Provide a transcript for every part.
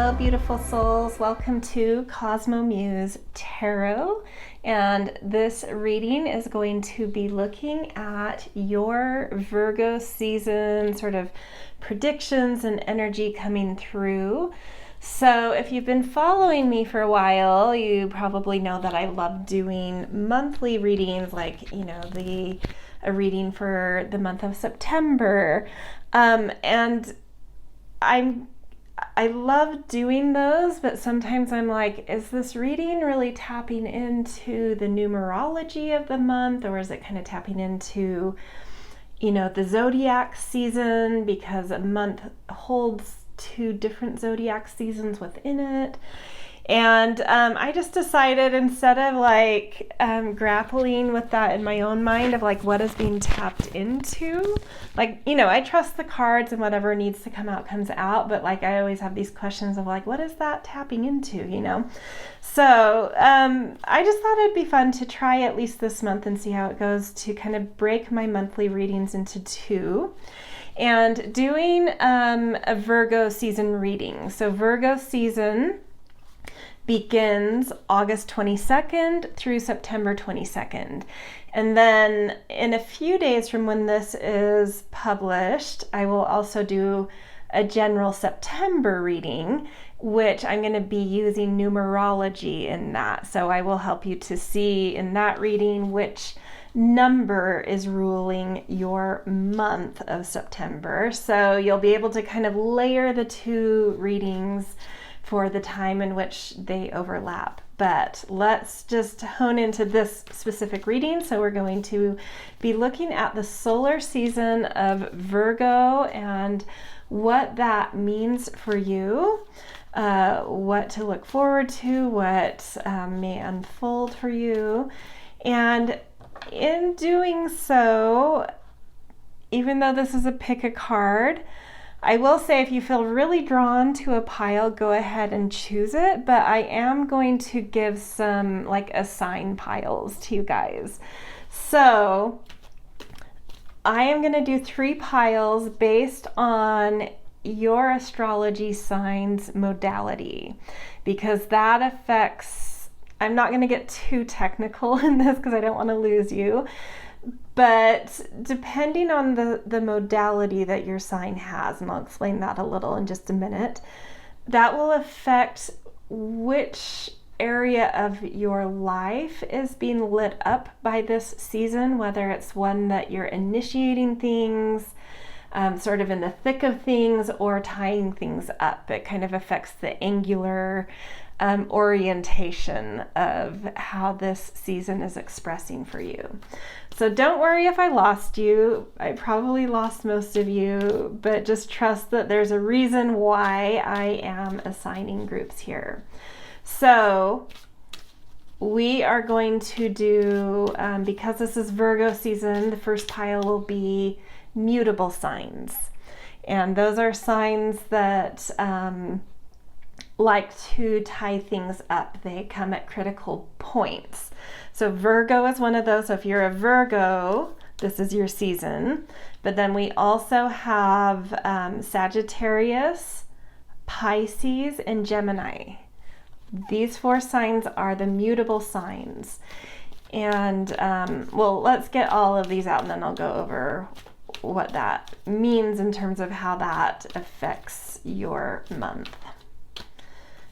Hello, beautiful souls. Welcome to Cosmo Muse Tarot. And this reading is going to be looking at your Virgo season sort of predictions and energy coming through. So if you've been following me for a while, you probably know that I love doing monthly readings, like, a reading for the month of September. And I love doing those, but sometimes I'm like, is this reading really tapping into the numerology of the month, or is it kind of tapping into, the Zodiac season, because a month holds two different Zodiac seasons within it? And I just decided, instead of grappling with that in my own mind of what is being tapped into, I trust the cards and whatever needs to come out comes out, but I always have these questions of what is that tapping into, So I just thought it'd be fun to try at least this month and see how it goes, to kind of break my monthly readings into two. And doing a Virgo season reading. So Virgo season begins August 22nd through September 22nd. And then in a few days from when this is published, I will also do a general September reading, which I'm going to be using numerology in that. So I will help you to see in that reading which number is ruling your month of September. So you'll be able to kind of layer the two readings for the time in which they overlap. But let's just hone into this specific reading. So we're going to be looking at the solar season of Virgo and what that means for you, what to look forward to, what may unfold for you. And in doing so, even though this is a pick a card, I will say if you feel really drawn to a pile, go ahead and choose it, but I am going to give some assign piles to you guys. So I am going to do 3 piles based on your astrology sign's modality, because that affects, I'm not going to get too technical in this because I don't want to lose you. But depending on the modality that your sign has, and I'll explain that a little in just a minute, that will affect which area of your life is being lit up by this season, whether it's one that you're initiating things, sort of in the thick of things, or tying things up. It kind of affects the angular orientation of how this season is expressing for you. So don't worry if I lost you. I probably lost most of you, but just trust that there's a reason why I am assigning groups here. So we are going to do, because this is Virgo season, the first pile will be mutable signs. And those are signs that like to tie things up. They come at critical points. So Virgo is one of those. So if you're a Virgo, this is your season. But then we also have Sagittarius, Pisces, and Gemini. These 4 signs are the mutable signs. And let's get all of these out, and then I'll go over what that means in terms of how that affects your month.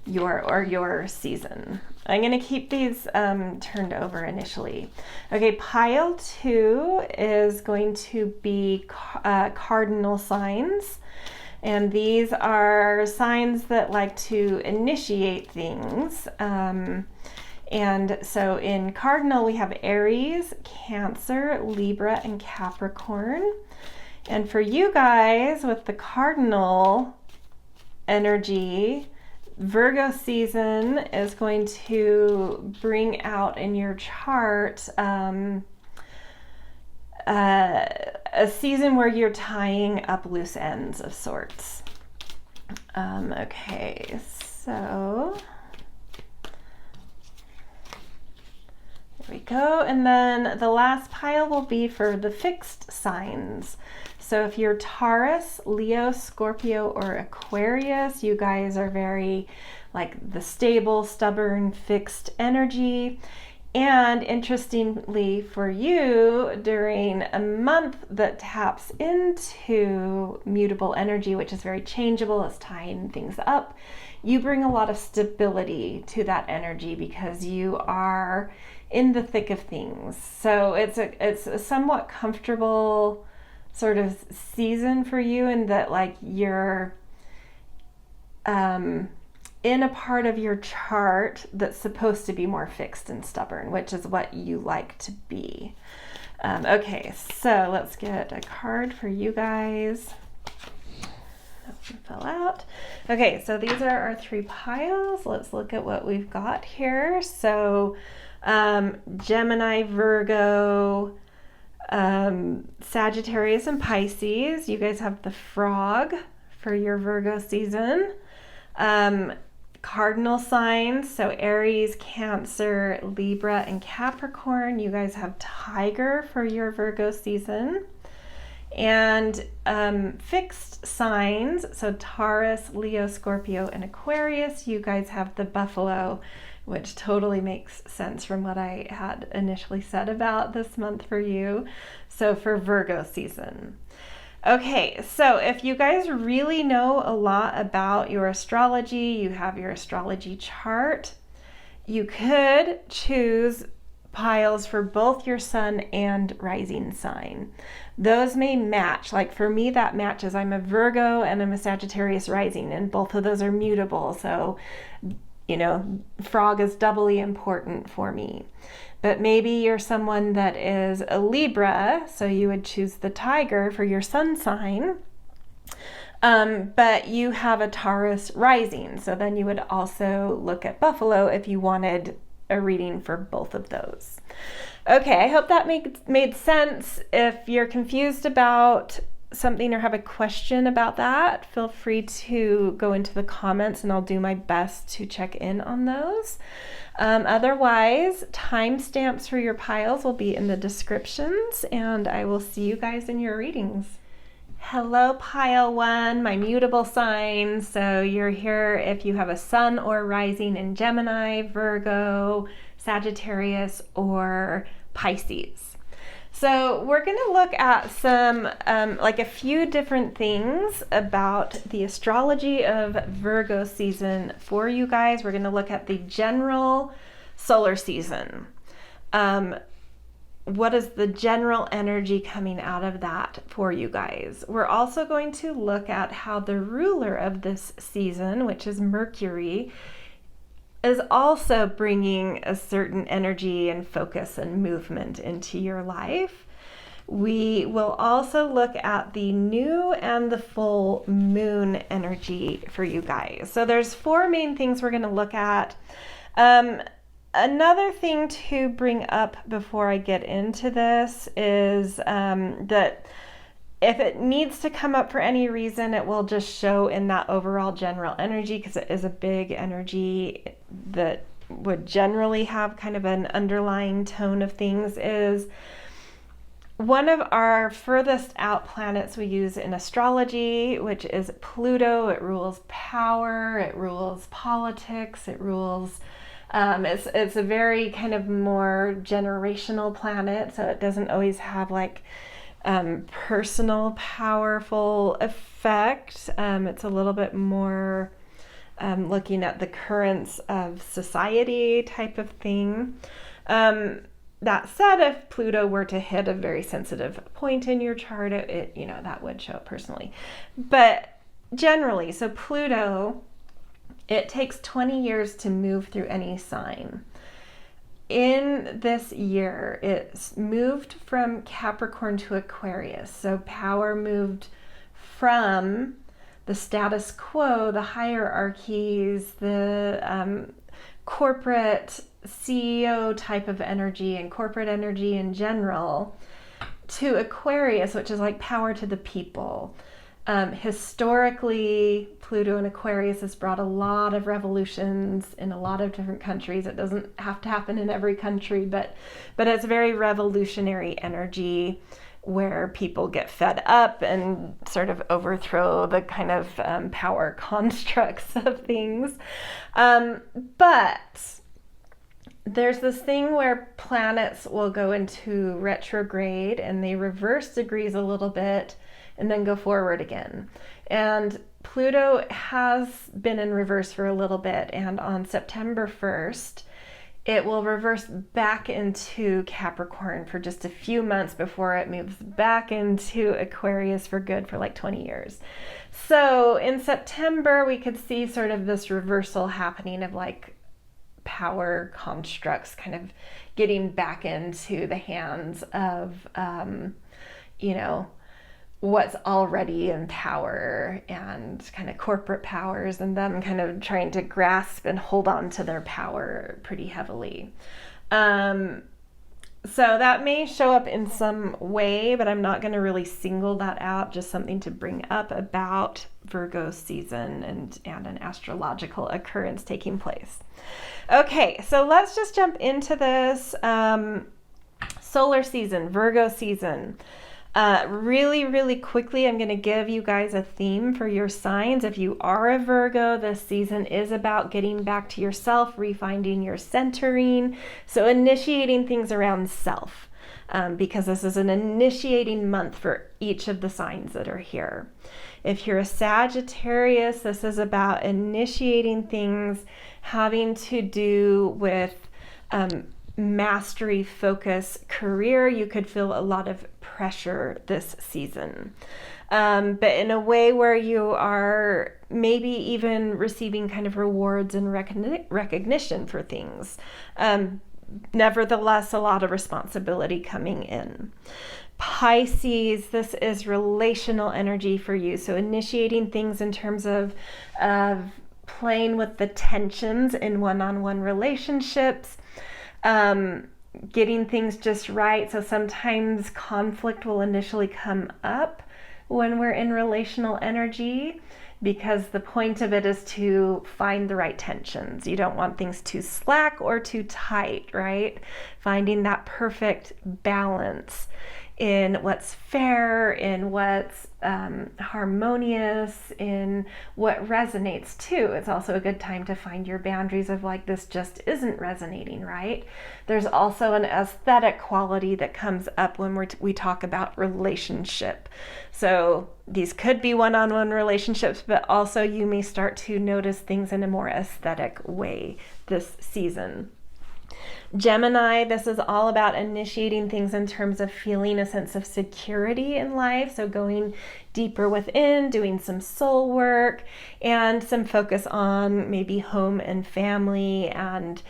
Your season. I'm going to keep these turned over initially. Okay, pile 2 is going to be cardinal signs. And these are signs that like to initiate things. And so in cardinal, we have Aries, Cancer, Libra, and Capricorn. And for you guys with the cardinal energy, Virgo season is going to bring out in your chart a season where you're tying up loose ends of sorts. Okay, so there we go. And then the last pile will be for the fixed signs. So if you're Taurus, Leo, Scorpio, or Aquarius, you guys are very like the stable, stubborn, fixed energy. And interestingly for you, during a month that taps into mutable energy, which is very changeable, it's tying things up, you bring a lot of stability to that energy because you are in the thick of things. So it's a somewhat comfortable sort of season for you in that like you're in a part of your chart that's supposed to be more fixed and stubborn, which is what you like to be. Okay, so let's get a card for you guys. That one fell out. Okay, so these are our 3 piles. Let's look at what we've got here. So Gemini, Virgo, Sagittarius, and Pisces. You guys have the frog for your Virgo season. Cardinal signs, so Aries, Cancer, Libra, and Capricorn. You guys have Tiger for your Virgo season. And fixed signs, so Taurus, Leo, Scorpio, and Aquarius. You guys have the buffalo, which totally makes sense from what I had initially said about this month for you. So for Virgo season. Okay, so if you guys really know a lot about your astrology, you have your astrology chart, you could choose piles for both your sun and rising sign. Those may match. Like for me, that matches. I'm a Virgo and I'm a Sagittarius rising, and both of those are mutable. So, you know, frog is doubly important for me. But maybe you're someone that is a Libra, so you would choose the tiger for your sun sign. But you have a Taurus rising, so then you would also look at buffalo if you wanted a reading for both of those. Okay, I hope that made sense. If you're confused about something or have a question about that, feel free to go into the comments and I'll do my best to check in on those. Otherwise, timestamps for your piles will be in the descriptions, and I will see you guys in your readings. Hello, pile 1, my mutable signs. So you're here if you have a sun or rising in Gemini, Virgo, Sagittarius, or Pisces. So we're going to look at some, like a few different things about the astrology of Virgo season for you guys. We're going to look at the general solar season. What is the general energy coming out of that for you guys? We're also going to look at how the ruler of this season, which is Mercury, is also bringing a certain energy and focus and movement into your life. We will also look at the new and the full moon energy for you guys. So there's 4 main things we're going to look at. Another thing to bring up before I get into this is that if it needs to come up for any reason, it will just show in that overall general energy, because it is a big energy that would generally have kind of an underlying tone of things. Is one of our furthest out planets we use in astrology, which is Pluto. It rules power, it rules politics, it rules it's a very kind of more generational planet, so it doesn't always have like personal powerful effect. It's a little bit more looking at the currents of society type of thing. That said, if Pluto were to hit a very sensitive point in your chart, it you know, that would show up personally. But generally, so Pluto, it takes 20 years to move through any sign. In this year, it's moved from Capricorn to Aquarius. So power moved from the status quo, the hierarchies, the corporate CEO type of energy and corporate energy in general, to Aquarius, which is like power to the people. Historically, Pluto and Aquarius has brought a lot of revolutions in a lot of different countries. It doesn't have to happen in every country, but it's very revolutionary energy where people get fed up and sort of overthrow the kind of power constructs of things. But there's this thing where planets will go into retrograde and they reverse degrees a little bit and then go forward again. And Pluto has been in reverse for a little bit, and on September 1st, it will reverse back into Capricorn for just a few months before it moves back into Aquarius for good for like 20 years. So in September, we could see sort of this reversal happening of like power constructs kind of getting back into the hands of, what's already in power and kind of corporate powers, and them kind of trying to grasp and hold on to their power pretty heavily. So that may show up in some way, but I'm not going to really single that out, just something to bring up about Virgo season and an astrological occurrence taking place. Okay, so let's just jump into this solar season, Virgo season. Really quickly, I'm going to give you guys a theme for your signs. If you are a Virgo, this season is about getting back to yourself, refinding your centering. So initiating things around self, because this is an initiating month for each of the signs that are here. If you're a Sagittarius, this is about initiating things having to do with mastery, focus, career. You could feel a lot of pressure this season, but in a way where you are maybe even receiving kind of rewards and recognition for things. Nevertheless, a lot of responsibility coming in. Pisces, this is relational energy for you. So initiating things in terms of playing with the tensions in one-on-one relationships, getting things just right. So sometimes conflict will initially come up when we're in relational energy, because the point of it is to find the right tensions. You don't want things too slack or too tight, right? Finding that perfect balance in what's fair, in what's harmonious, in what resonates too. It's also a good time to find your boundaries of like, this just isn't resonating, right? There's also an aesthetic quality that comes up when we talk about relationship. So these could be one-on-one relationships, but also you may start to notice things in a more aesthetic way this season. Gemini, this is all about initiating things in terms of feeling a sense of security in life. So going deeper within, doing some soul work, and some focus on maybe home and family, and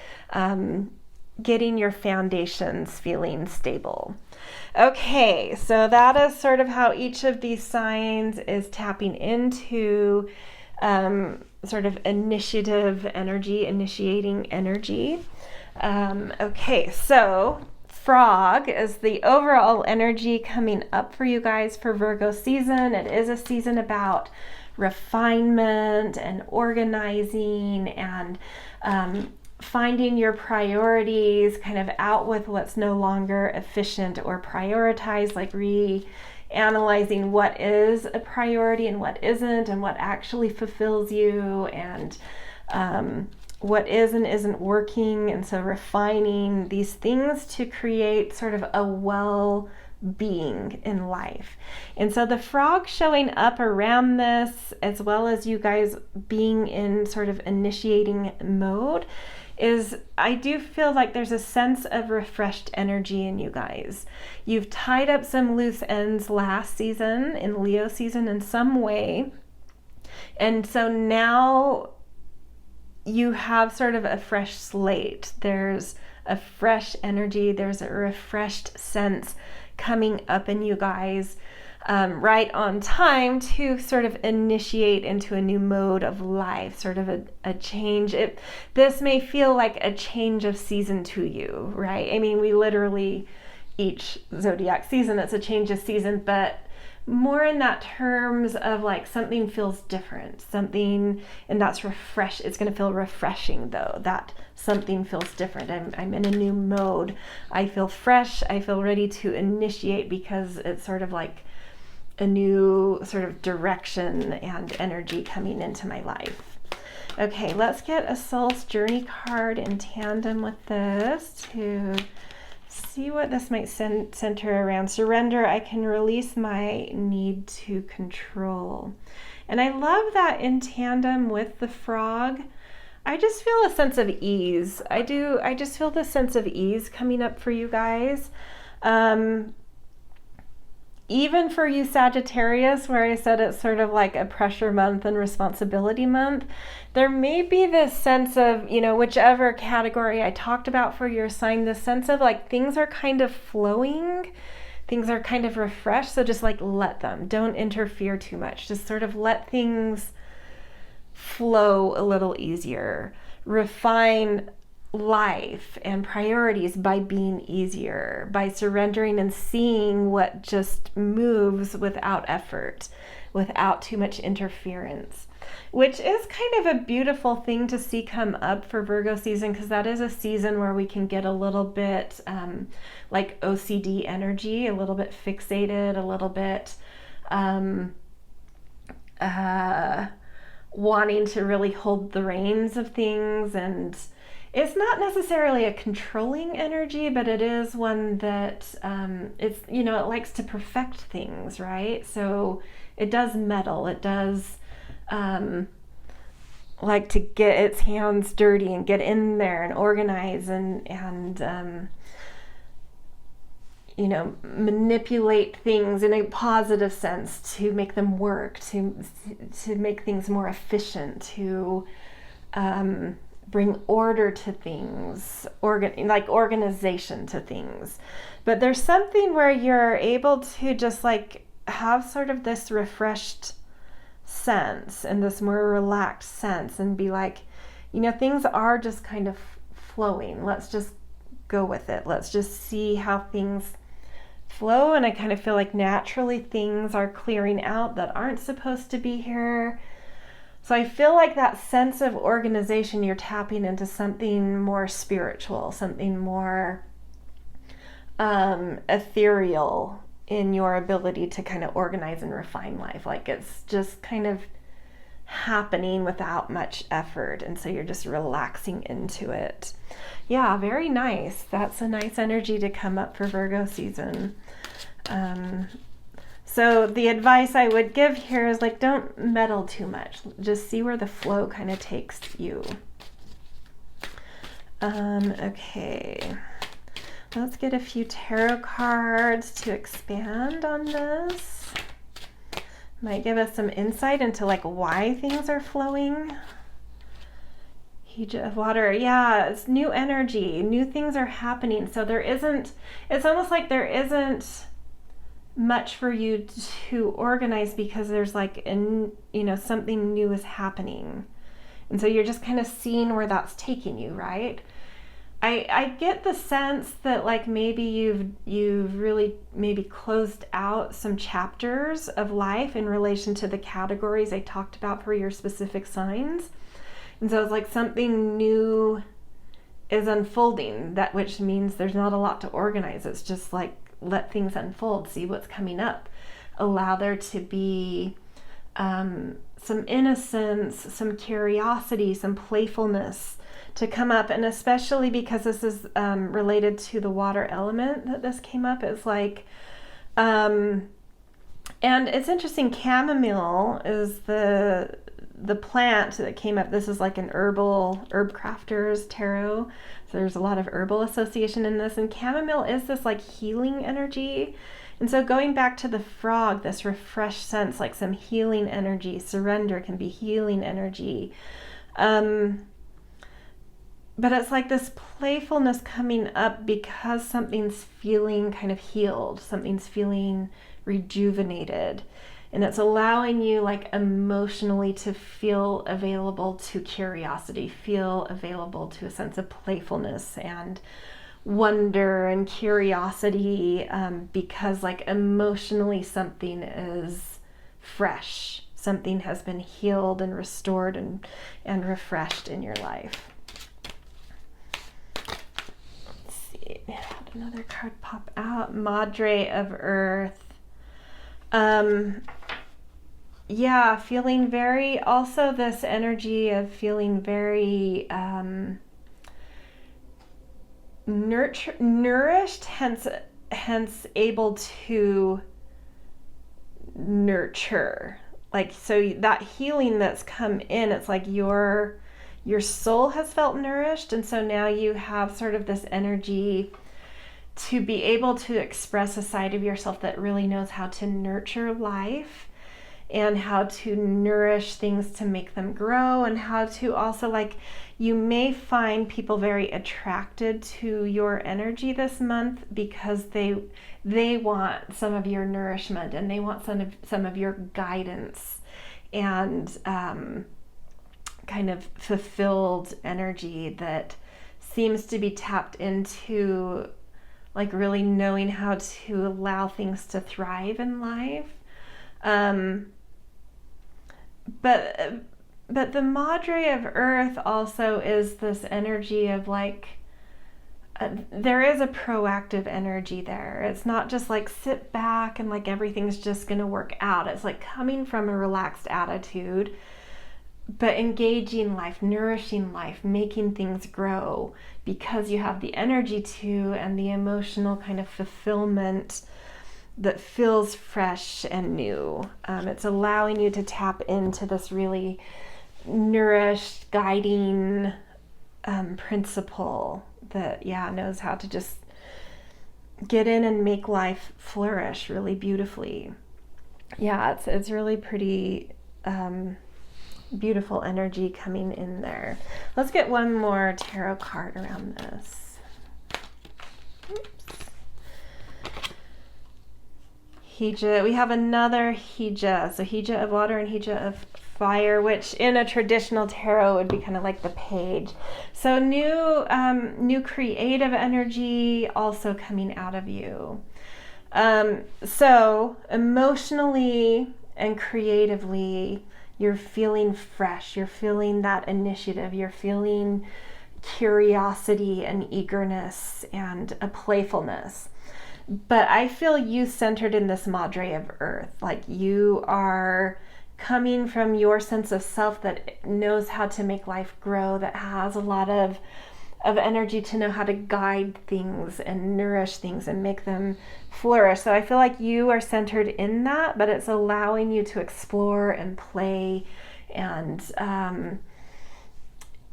getting your foundations feeling stable. Okay, so that is sort of how each of these signs is tapping into sort of initiative energy, initiating energy. Okay, so Frog is the overall energy coming up for you guys for Virgo season. It is a season about refinement and organizing and finding your priorities, kind of out with what's no longer efficient or prioritized, like reanalyzing what is a priority and what isn't, and what actually fulfills you, and what is and isn't working. And so refining these things to create sort of a well-being in life. And so the frog showing up around this, as well as you guys being in sort of initiating mode, is I do feel like there's a sense of refreshed energy in you guys. You've tied up some loose ends last season, in Leo season, in some way. And so now you have sort of a fresh slate. There's a fresh energy. There's a refreshed sense coming up in you guys, right on time to sort of initiate into a new mode of life, sort of a change. This may feel like a change of season to you, right? I mean, we literally, each zodiac season, it's a change of season, but more in that terms of like something feels different, something, and that's it's going to feel refreshing though, that something feels different. I'm in a new mode. I feel fresh. I feel ready to initiate because it's sort of like a new sort of direction and energy coming into my life. Okay, let's get a Soul's Journey card in tandem with this to see what this might center around. Surrender. I can release my need to control. And I love that in tandem with the frog. I just feel a sense of ease. I just feel this sense of ease coming up for you guys. Even for you Sagittarius, where I said it's sort of like a pressure month and responsibility month, there may be this sense of, you know, whichever category I talked about for your sign, this sense of like things are kind of flowing, things are kind of refreshed. So just like let them, don't interfere too much. Just sort of let things flow a little easier. Refine life and priorities by being easier, by surrendering and seeing what just moves without effort, without too much interference, which is kind of a beautiful thing to see come up for Virgo season, because that is a season where we can get a little bit like OCD energy, a little bit fixated, a little bit wanting to really hold the reins of things. And it's not necessarily a controlling energy, but it is one that it's, you know, it likes to perfect things, right? So it does meddle. It does like to get its hands dirty and get in there and organize and you know, manipulate things in a positive sense to make them work, to make things more efficient, to bring order to things, like organization to things. But there's something where you're able to just like have sort of this refreshed sense and this more relaxed sense and be like, you know, things are just kind of flowing. Let's just go with it. Let's just see how things flow. And I kind of feel like naturally things are clearing out that aren't supposed to be here. So I feel like that sense of organization, you're tapping into something more spiritual, something more ethereal in your ability to kind of organize and refine life. Like it's just kind of happening without much effort. And so you're just relaxing into it. Yeah, very nice. That's a nice energy to come up for Virgo season. So the advice I would give here is like, don't meddle too much. Just see where the flow kind of takes you. Okay. Let's get a few tarot cards to expand on this. Might give us some insight into like why things are flowing. Page of Water. Yeah, it's new energy. New things are happening. So it's almost like there isn't much for you to organize because there's like something new is happening, and so you're just kind of seeing where that's taking you, right? I get the sense that like maybe you've really maybe closed out some chapters of life in relation to the categories I talked about for your specific signs, and so it's like something new is unfolding, that which means there's not a lot to organize. It's just like let things unfold, see what's coming up, allow there to be some innocence, some curiosity, some playfulness to come up. And especially because this is related to the water element that this came up, it's like and it's interesting, chamomile is the plant that came up. This is like an Herbcrafter's tarot. So there's a lot of herbal association in this. And chamomile is this like healing energy. And so going back to the frog, this refreshed sense, like some healing energy, surrender can be healing energy. But it's like this playfulness coming up because something's feeling kind of healed, something's feeling rejuvenated. And it's allowing you like emotionally to feel available to curiosity, feel available to a sense of playfulness and wonder and curiosity, because like emotionally something is fresh. Something has been healed and restored and refreshed in your life. Let's see, I had another card pop out. Madre of Earth. Yeah, feeling very, also this energy of feeling very nourished, hence able to nurture. Like, so that healing that's come in, it's like your soul has felt nourished, and so now you have sort of this energy to be able to express a side of yourself that really knows how to nurture life and how to nourish things to make them grow, and how to also, like, you may find people very attracted to your energy this month because they want some of your nourishment, and they want some of your guidance and kind of fulfilled energy that seems to be tapped into, like really knowing how to allow things to thrive in life. But the Madre of Earth also is this energy of like, there is a proactive energy there. It's not just like sit back and like everything's just going to work out. It's like coming from a relaxed attitude, but engaging life, nourishing life, making things grow because you have the energy to, and the emotional kind of fulfillment that feels fresh and new. It's allowing you to tap into this really nourished, guiding principle that, knows how to just get in and make life flourish really beautifully. Yeah, it's really pretty beautiful energy coming in there. Let's get one more tarot card around this. Oops. Hija, we have another Hija. So Hija of water and Hija of fire, which in a traditional tarot would be kind of like the page. So new creative energy also coming out of you. So emotionally and creatively, you're feeling fresh. You're feeling that initiative. You're feeling curiosity and eagerness and a playfulness. But I feel you centered in this Madre of Earth. Like you are coming from your sense of self that knows how to make life grow, that has a lot of energy to know how to guide things and nourish things and make them flourish. So I feel like you are centered in that, but it's allowing you to explore and play and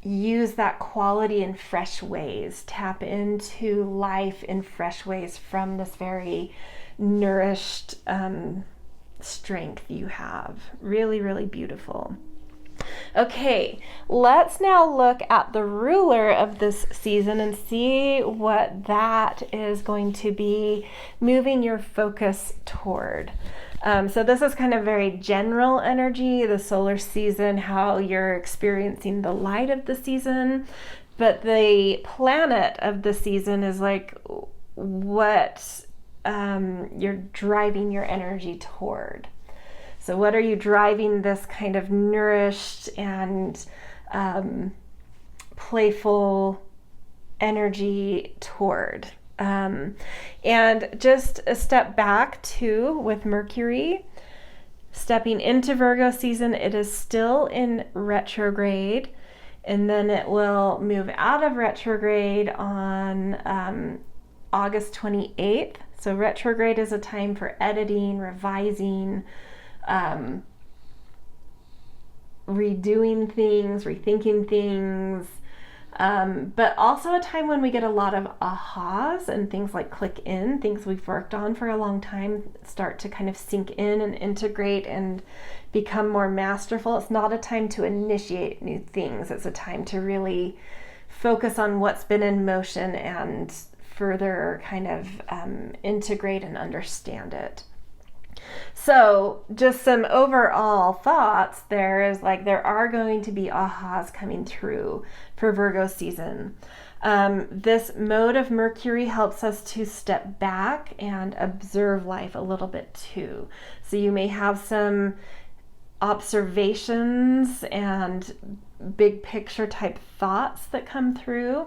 use that quality in fresh ways, tap into life in fresh ways from this very nourished strength you have. Really, really beautiful. Okay, let's now look at the ruler of this season and see what that is going to be moving your focus toward. So this is kind of very general energy, the solar season, how you're experiencing the light of the season, but the planet of the season is like what you're driving your energy toward. So what are you driving this kind of nourished and playful energy toward? And just a step back too with Mercury stepping into Virgo season, it is still in retrograde, and then it will move out of retrograde on August 28th. So retrograde is a time for editing, revising, redoing things, rethinking things, but also a time when we get a lot of ahas and things like click in, things we've worked on for a long time start to kind of sink in and integrate and become more masterful. It's not a time to initiate new things. It's a time to really focus on what's been in motion and further kind of integrate and understand it. So just some overall thoughts there is like there are going to be ahas coming through for Virgo season. This mode of Mercury helps us to step back and observe life a little bit too. So you may have some observations and big picture type thoughts that come through.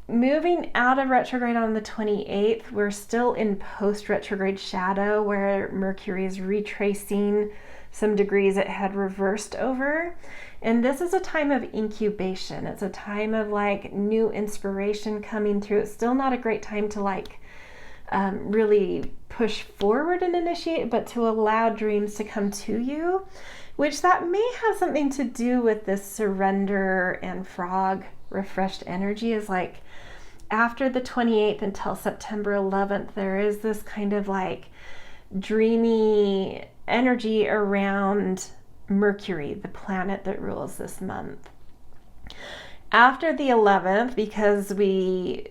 Moving out of retrograde on the 28th, we're still in post-retrograde shadow where Mercury is retracing some degrees it had reversed over. And this is a time of incubation. It's a time of like new inspiration coming through. It's still not a great time to like really push forward and initiate, but to allow dreams to come to you, which that may have something to do with this surrender and frog refreshed energy. Is like after the 28th until September 11th, there is this kind of like dreamy energy around Mercury, the planet that rules this month. After the 11th, because we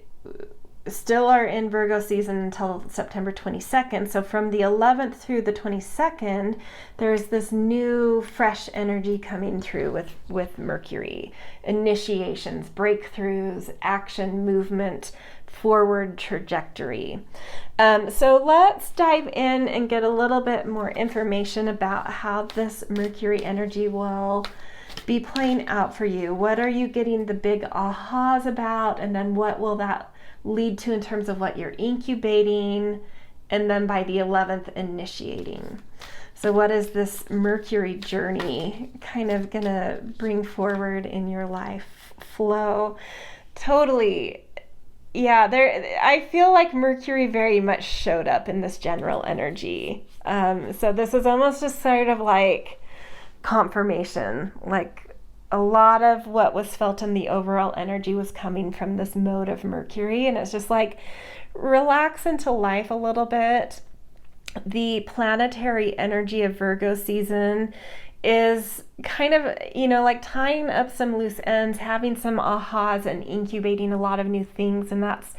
still are in Virgo season until September 22nd, so from the 11th through the 22nd, there's this new fresh energy coming through with Mercury. Initiations, breakthroughs, action, movement, forward trajectory. So let's dive in and get a little bit more information about how this Mercury energy will be playing out for you. What are you getting the big ahas about? And then what will that lead to in terms of what you're incubating? And then by the 11th, initiating. So what is this Mercury journey kind of gonna bring forward in your life flow? Totally. Yeah, I feel like Mercury very much showed up in this general energy. So this is almost just sort of like confirmation. Like a lot of what was felt in the overall energy was coming from this mode of Mercury. And it's just like, relax into life a little bit. The planetary energy of Virgo season is kind of, like tying up some loose ends, having some ahas and incubating a lot of new things. And that's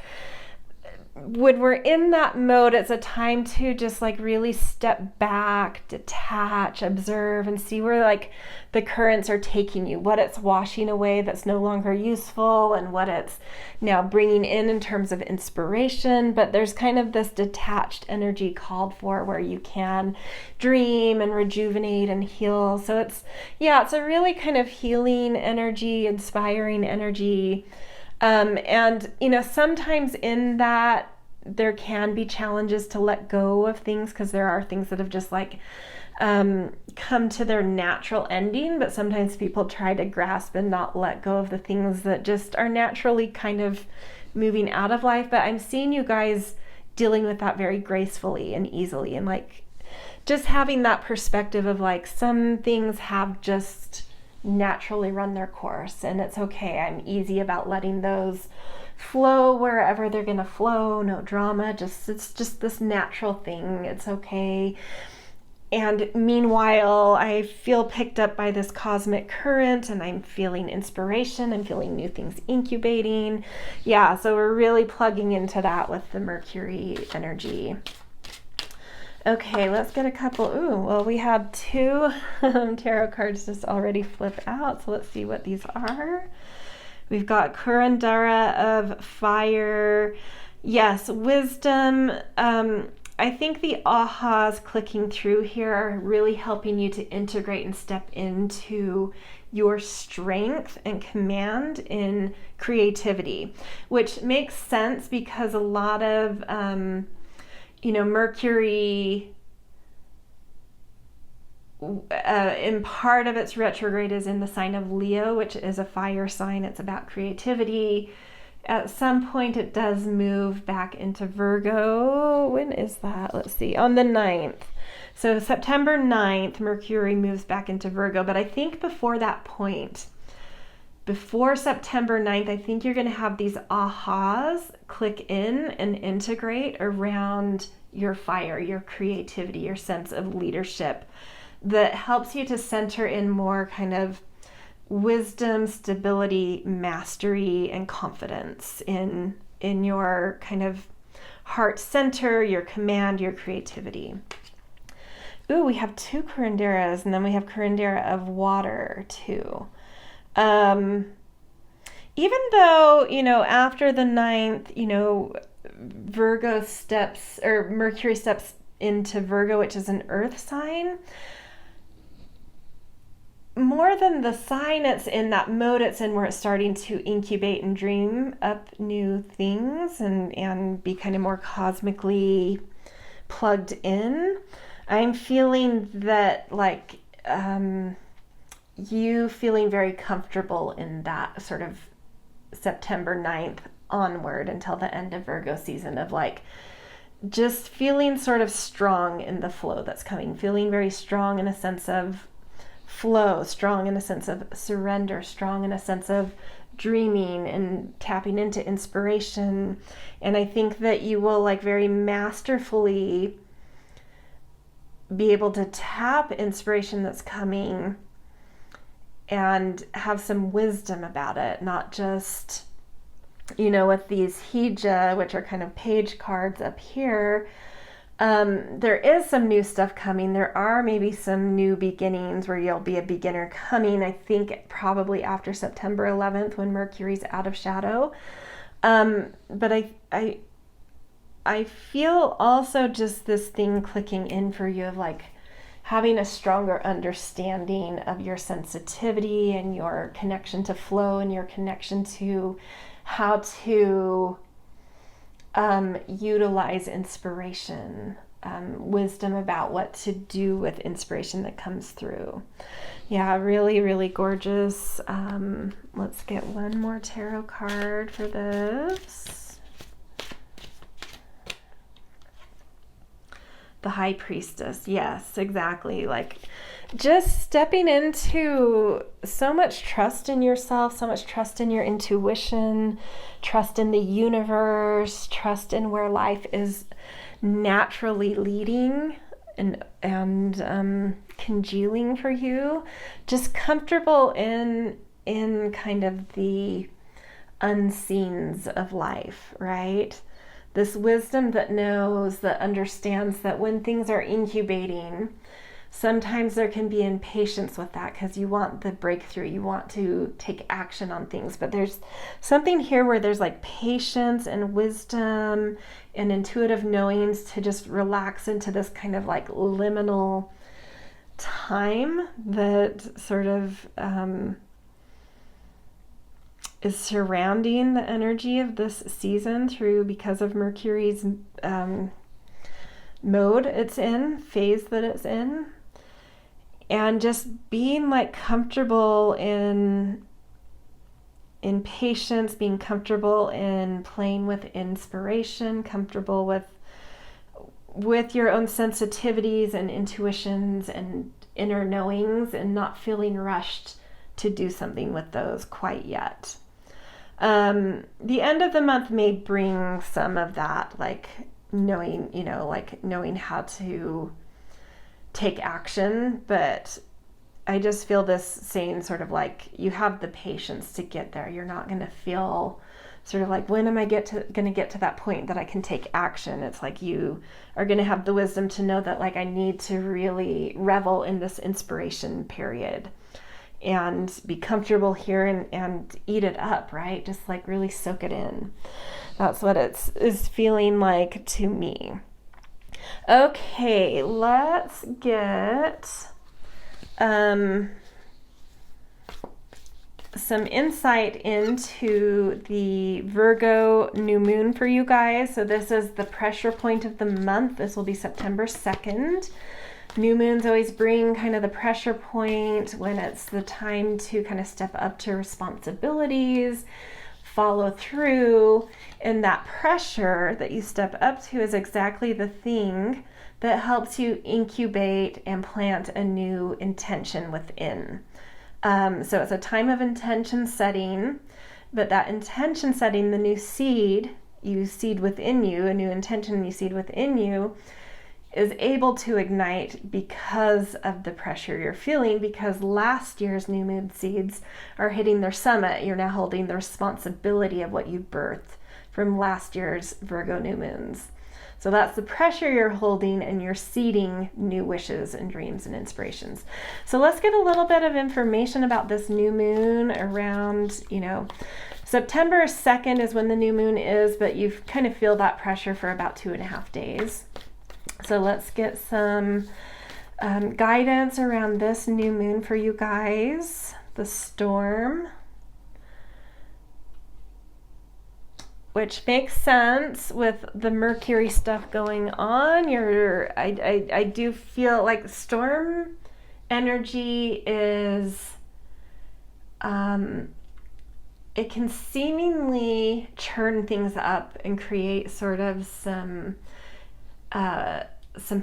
when we're in that mode, it's a time to just like really step back, detach, observe, and see where like the currents are taking you, what it's washing away that's no longer useful, and what it's now bringing in terms of inspiration. But there's kind of this detached energy called for where you can dream and rejuvenate and heal. So it's a really kind of healing energy, inspiring energy. And sometimes in that there can be challenges to let go of things, because there are things that have just like come to their natural ending, but sometimes people try to grasp and not let go of the things that just are naturally kind of moving out of life. But I'm seeing you guys dealing with that very gracefully and easily, and like just having that perspective of like some things have just naturally run their course, and it's okay. I'm easy about letting those flow wherever they're gonna flow. No drama, it's just this natural thing. It's okay. And meanwhile, I feel picked up by this cosmic current, and I'm feeling inspiration. I'm feeling new things incubating. Yeah, so we're really plugging into that with the Mercury energy. Okay, let's get a couple. Ooh, well, we had two tarot cards just already flip out, so let's see what these are. We've got Kurandara of Fire. Yes, wisdom. I think the ahas clicking through here are really helping you to integrate and step into your strength and command in creativity, which makes sense because a lot of Mercury, in part of its retrograde, is in the sign of Leo, which is a fire sign. It's about creativity. At some point, it does move back into Virgo. When is that? Let's see. On the 9th. So September 9th, Mercury moves back into Virgo. But I think before that point, before September 9th, I think you're going to have these ahas click in and integrate around your fire, your creativity, your sense of leadership, that helps you to center in more kind of wisdom, stability, mastery, and confidence in your kind of heart center, your command, your creativity. Ooh, we have two Curanderas, and then we have Curandera of Water too. even though, after the 9th, Mercury steps into Virgo, which is an earth sign, more than the sign it's in, that mode it's in where it's starting to incubate and dream up new things and be kind of more cosmically plugged in. I'm feeling that you feeling very comfortable in that sort of September 9th onward until the end of Virgo season, of just feeling sort of strong in the flow that's coming, feeling very strong in a sense of flow, strong in a sense of surrender, strong in a sense of dreaming and tapping into inspiration. And I think that you will very masterfully be able to tap inspiration that's coming and have some wisdom about it, not just, with these Hija, which are kind of page cards up here. There is some new stuff coming. There are maybe some new beginnings where you'll be a beginner coming, I think probably after September 11th when Mercury's out of shadow. But I feel also just this thing clicking in for you of having a stronger understanding of your sensitivity and your connection to flow and your connection to how to utilize inspiration, wisdom about what to do with inspiration that comes through. Yeah, really, really gorgeous. Let's get one more tarot card for this. The High Priestess. Yes, exactly. Just stepping into so much trust in yourself, so much trust in your intuition, trust in the universe, trust in where life is naturally leading and congealing for you. Just comfortable in kind of the unseens of life, right? This wisdom that knows, that understands that when things are incubating, sometimes there can be impatience with that because you want the breakthrough, you want to take action on things. But there's something here where there's patience and wisdom and intuitive knowings to just relax into this kind of liminal time that sort of is surrounding the energy of this season because of Mercury's mode it's in, phase that it's in, and just being comfortable in patience, being comfortable in playing with inspiration, comfortable with your own sensitivities and intuitions and inner knowings, and not feeling rushed to do something with those quite yet. The end of the month may bring some of that, knowing, knowing how to take action, but I just feel this saying sort of you have the patience to get there. You're not going to feel sort of when am I going to get to that point that I can take action? It's you are going to have the wisdom to know that I need to really revel in this inspiration period and be comfortable here and eat it up, right? Just really soak it in. That's what is feeling like to me. Okay, let's get some insight into the Virgo new moon for you guys. So this is the pressure point of the month. This will be September 2nd. New moons always bring kind of the pressure point when it's the time to kind of step up to responsibilities, follow through, and that pressure that you step up to is exactly the thing that helps you incubate and plant a new intention within. So it's a time of intention setting, but that intention setting, the new seed you seed within you, a new intention you seed within you, is able to ignite because of the pressure you're feeling, because last year's new moon seeds are hitting their summit. You're now holding the responsibility of what you birthed from last year's Virgo new moons. So that's the pressure you're holding, and you're seeding new wishes and dreams and inspirations. So let's get a little bit of information about this new moon around, September 2nd is when the new moon is, but you kind of feel that pressure for about 2.5 days. So let's get some guidance around this new moon for you guys. The storm, which makes sense with the Mercury stuff going on. I do feel like storm energy is, it can seemingly churn things up and create sort of some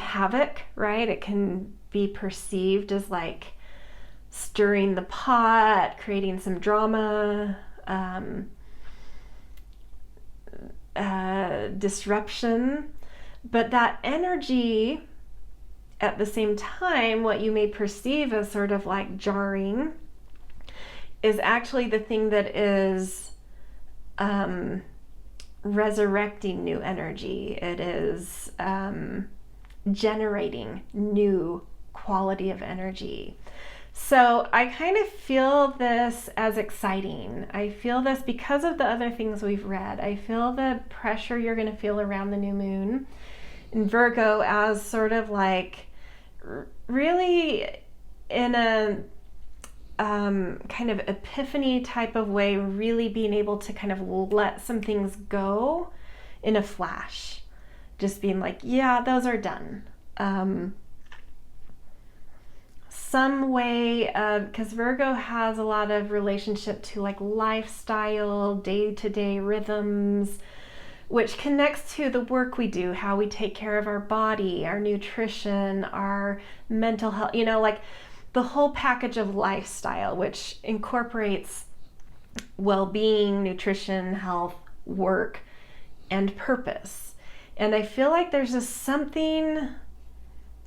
havoc, right? It can be perceived as like stirring the pot, creating some drama, disruption. But that energy, at the same time, what you may perceive as sort of like jarring, is actually the thing that is resurrecting new energy. It is generating new quality of energy. So I kind of feel this as exciting. I feel this because of the other things we've read. I feel the pressure you're going to feel around the new moon in Virgo as sort of like really in a kind of epiphany type of way, really being able to kind of let some things go in a flash. Just being like, yeah, those are done. Some way of, because Virgo has a lot of relationship to like lifestyle, day-to-day rhythms, which connects to the work we do, how we take care of our body, our nutrition, our mental health, like the whole package of lifestyle, which incorporates well-being, nutrition, health, work, and purpose. And I feel like there's just something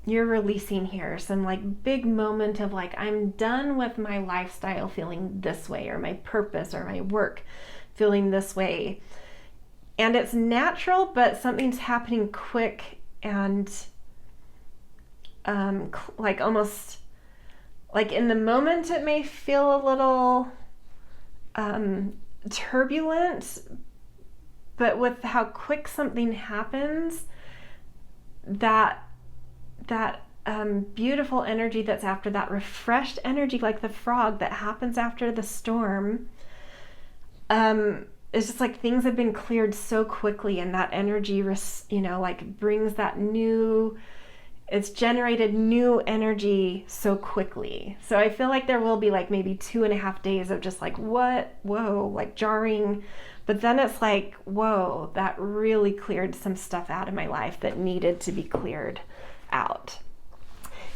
you're releasing here, some like big moment of like, I'm done with my lifestyle feeling this way, or my purpose or my work feeling this way. And it's natural, but something's happening quick and like almost like in the moment it may feel a little turbulent, but with how quick something happens, that beautiful energy that's after, that refreshed energy, like the frog that happens after the storm, it's just like things have been cleared so quickly, and that energy, like brings that new, it's generated new energy so quickly. So I feel like there will be like maybe 2.5 days of just like, what, whoa, like jarring. But then it's like, whoa, that really cleared some stuff out of my life that needed to be cleared out.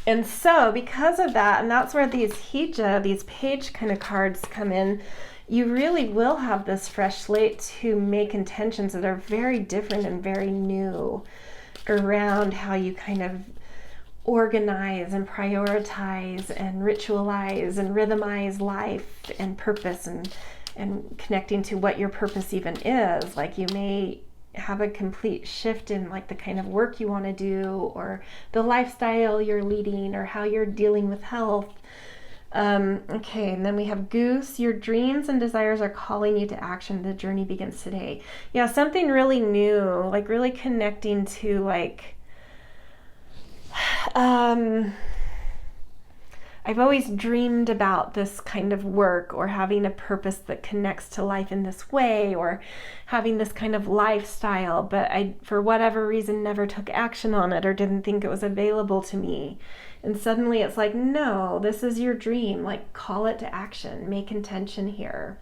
And so because of that, and that's where these Hija, these page kind of cards come in, you really will have this fresh slate to make intentions that are very different and very new around how you kind of organize and prioritize and ritualize and rhythmize life and purpose, and connecting to what your purpose even is. Like you may have a complete shift in like the kind of work you want to do, or the lifestyle you're leading, or how you're dealing with health. Okay, and then we have Goose. Your dreams and desires are calling you to action. The journey begins today. Yeah, something really new, like really connecting to like I've always dreamed about this kind of work, or having a purpose that connects to life in this way, or having this kind of lifestyle, but I, for whatever reason, never took action on it or didn't think it was available to me. And suddenly it's like, no, this is your dream. Like, call it to action, make intention here.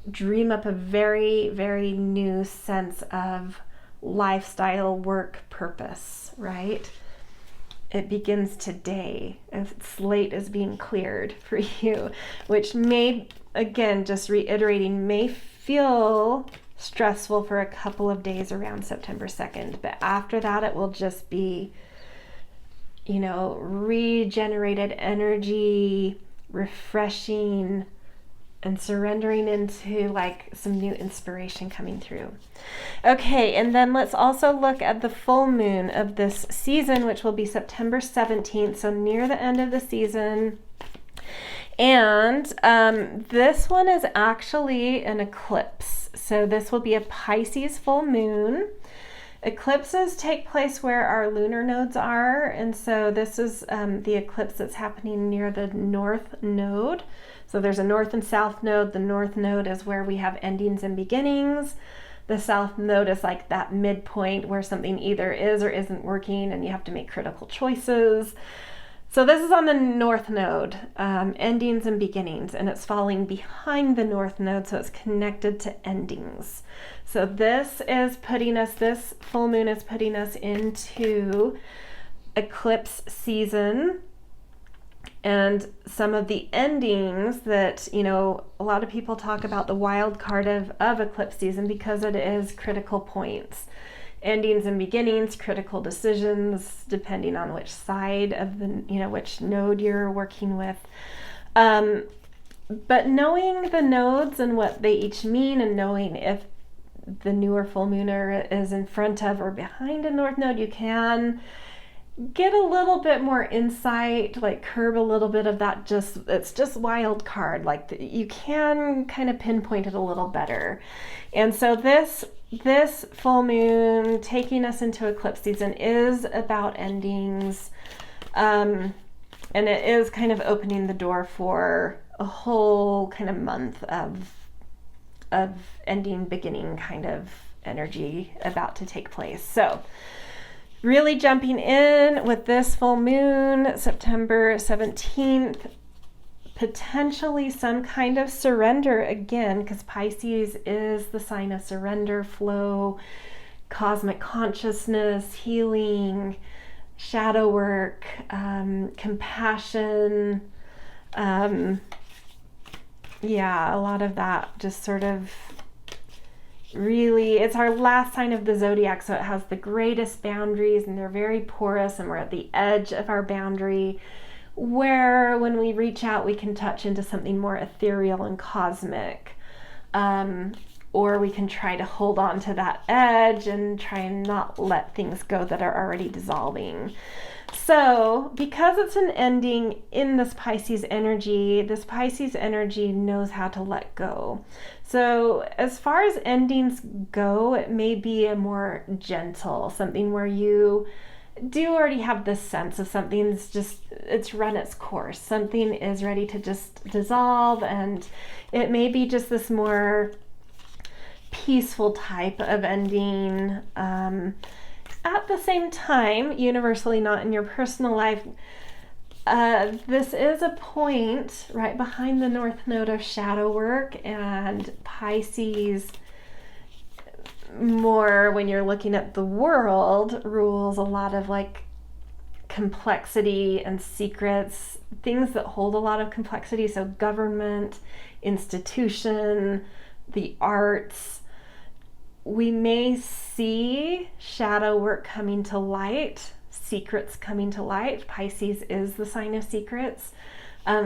Dream up a very, very new sense of lifestyle, work, purpose, right? It begins today. A slate is being cleared for you, which may, again, just reiterating, may feel stressful for a couple of days around September 2nd, but after that it will just be, regenerated energy, refreshing, and surrendering into like some new inspiration coming through. Okay, and then let's also look at the full moon of this season, which will be September 17th, so near the end of the season. And this one is actually an eclipse. So this will be a Pisces full moon. Eclipses take place where our lunar nodes are, and so this is the eclipse that's happening near the north node. So there's a north and south node. The north node is where we have endings and beginnings. The south node is like that midpoint where something either is or isn't working and you have to make critical choices. So this is on the north node, endings and beginnings, and it's falling behind the north node, so it's connected to endings. So this full moon is putting us into eclipse season, and some of the endings that, you know, a lot of people talk about the wild card of eclipse season because it is critical points. Endings and beginnings, critical decisions, depending on which side of the, you know, which node you're working with. But knowing the nodes and what they each mean, and knowing if the newer full moon is in front of or behind a north node, you can get a little bit more insight, like curb a little bit of that, it's just wild card, like you can kind of pinpoint it a little better. And so this full moon taking us into eclipse season is about endings, and it is kind of opening the door for a whole kind of month of ending, beginning kind of energy about to take place. So really jumping in with this full moon, September 17th, potentially some kind of surrender again, because Pisces is the sign of surrender, flow, cosmic consciousness, healing, shadow work, compassion. Yeah, a lot of that just sort of really, it's our last sign of the zodiac, so it has the greatest boundaries, and they're very porous, and we're at the edge of our boundary, where when we reach out we can touch into something more ethereal and cosmic, or we can try to hold on to that edge and try and not let things go that are already dissolving. So because it's an ending in this Pisces energy knows how to let go. So as far as endings go, it may be a more gentle, something where you do already have this sense of something's just, it's run its course. Something is ready to just dissolve, and it may be just this more peaceful type of ending. At the same time, universally not in your personal life, this is a point right behind the north node of shadow work, and Pisces, more when you're looking at the world, rules a lot of like complexity and secrets, things that hold a lot of complexity. So government, institution, the arts. We may see shadow work coming to light, secrets coming to light. Pisces is the sign of secrets.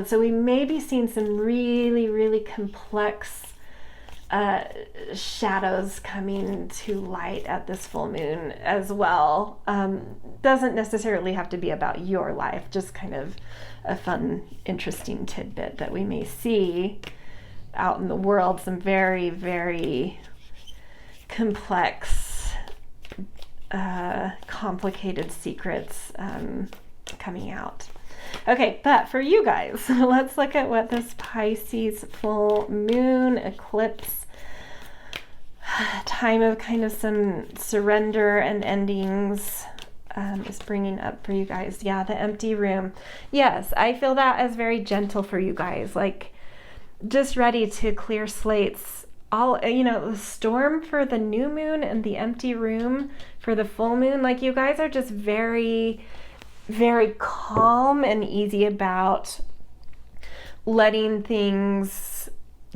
So we may be seeing some really, really complex shadows coming to light at this full moon as well. Doesn't necessarily have to be about your life, just kind of a fun, interesting tidbit that we may see out in the world. Some very, very complex, complicated secrets coming out. Okay, but for you guys, let's look at what this Pisces full moon eclipse time of kind of some surrender and endings is bringing up for you guys. Yeah, the empty room. Yes, I feel that as very gentle for you guys, like just ready to clear slates. All, you know, the storm for the new moon and the empty room for the full moon, like you guys are just very, very calm and easy about letting things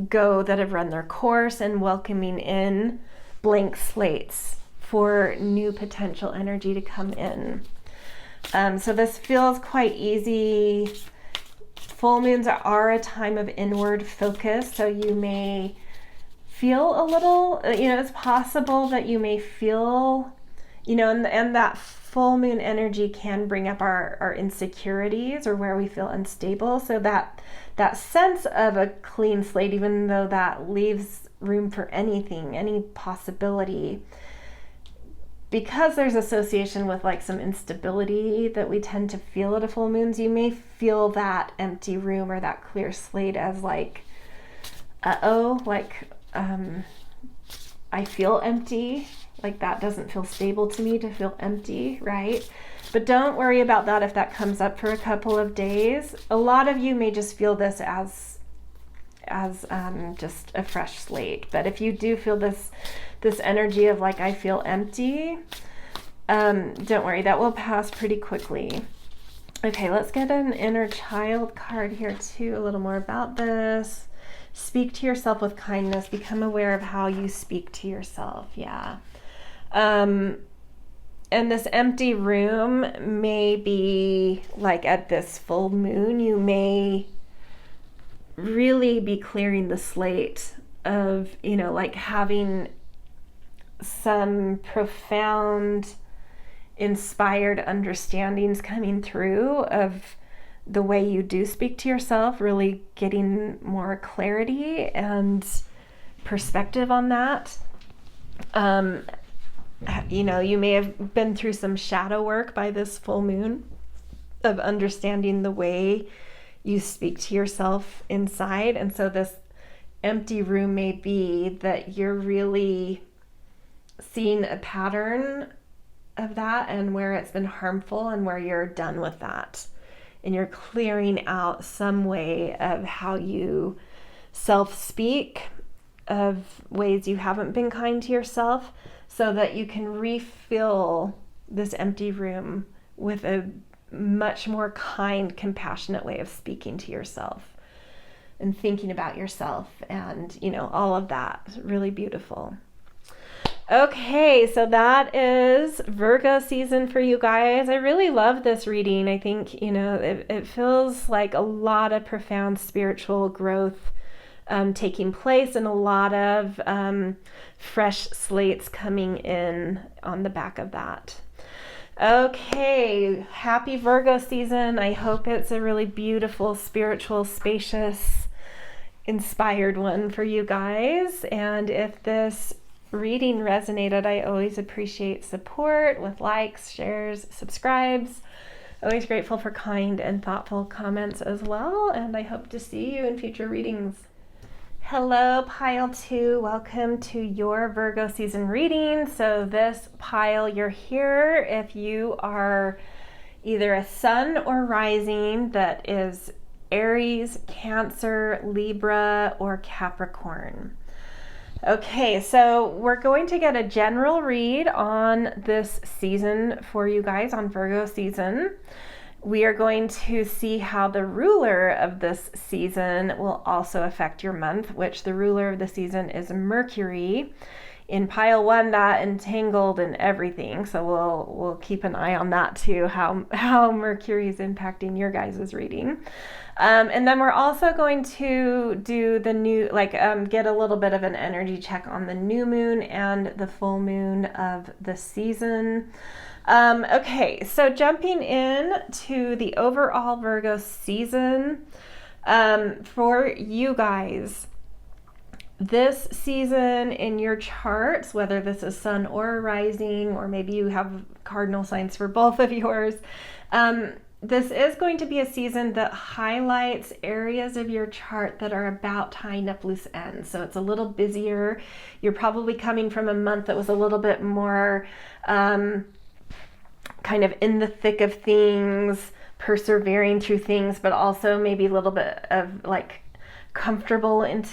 go that have run their course and welcoming in blank slates for new potential energy to come in. So this feels quite easy full moons are a time of inward focus, so you may feel a little, it's possible that you may feel, and that full moon energy can bring up our insecurities or where we feel unstable. So that sense of a clean slate, even though that leaves room for anything, any possibility, because there's association with like some instability that we tend to feel at a full moons, you may feel that empty room or that clear slate as like, I feel empty. Like that doesn't feel stable to me to feel empty, right? But don't worry about that if that comes up for a couple of days. A lot of you may just feel this as just a fresh slate. But if you do feel this energy of like, I feel empty, don't worry, that will pass pretty quickly. Okay, let's get an inner child card here too, a little more about this. Speak to yourself with kindness. Become aware of how you speak to yourself. Yeah. And this empty room may be like at this full moon, you may really be clearing the slate of, like having some profound, inspired understandings coming through of the way you do speak to yourself, really getting more clarity and perspective on that. You may have been through some shadow work by this full moon of understanding the way you speak to yourself inside. And so this empty room may be that you're really seeing a pattern of that and where it's been harmful and where you're done with that. And you're clearing out some way of how you self-speak, of ways you haven't been kind to yourself, so that you can refill this empty room with a much more kind, compassionate way of speaking to yourself and thinking about yourself and, all of that. Really beautiful. Okay, so that is Virgo season for you guys. I really love this reading. I think, it feels like a lot of profound spiritual growth taking place and a lot of fresh slates coming in on the back of that. Okay, happy Virgo season. I hope it's a really beautiful, spiritual, spacious, inspired one for you guys. And if this reading resonated, I always appreciate support with likes, shares, subscribes. Always grateful for kind and thoughtful comments as well, and I hope to see you in future readings. Hello, pile 2. Welcome to your Virgo season reading. So this pile, you're here if you are either a sun or rising that is Aries, Cancer, Libra, or Capricorn. Okay, so we're going to get a general read on this season for you guys, on Virgo season. We are going to see how the ruler of this season will also affect your month, which the ruler of the season is Mercury. In pile 1, that entangled in everything, so we'll keep an eye on that too, how Mercury is impacting your guys' reading. And then we're also going to do the new, get a little bit of an energy check on the new moon and the full moon of the season. Okay, so jumping in to the overall Virgo season for you guys. This season in your charts, whether this is sun or rising, or maybe you have cardinal signs for both of yours, this is going to be a season that highlights areas of your chart that are about tying up loose ends. So it's a little busier. You're probably coming from a month that was a little bit more kind of in the thick of things, persevering through things, but also maybe a little bit of like comfortable in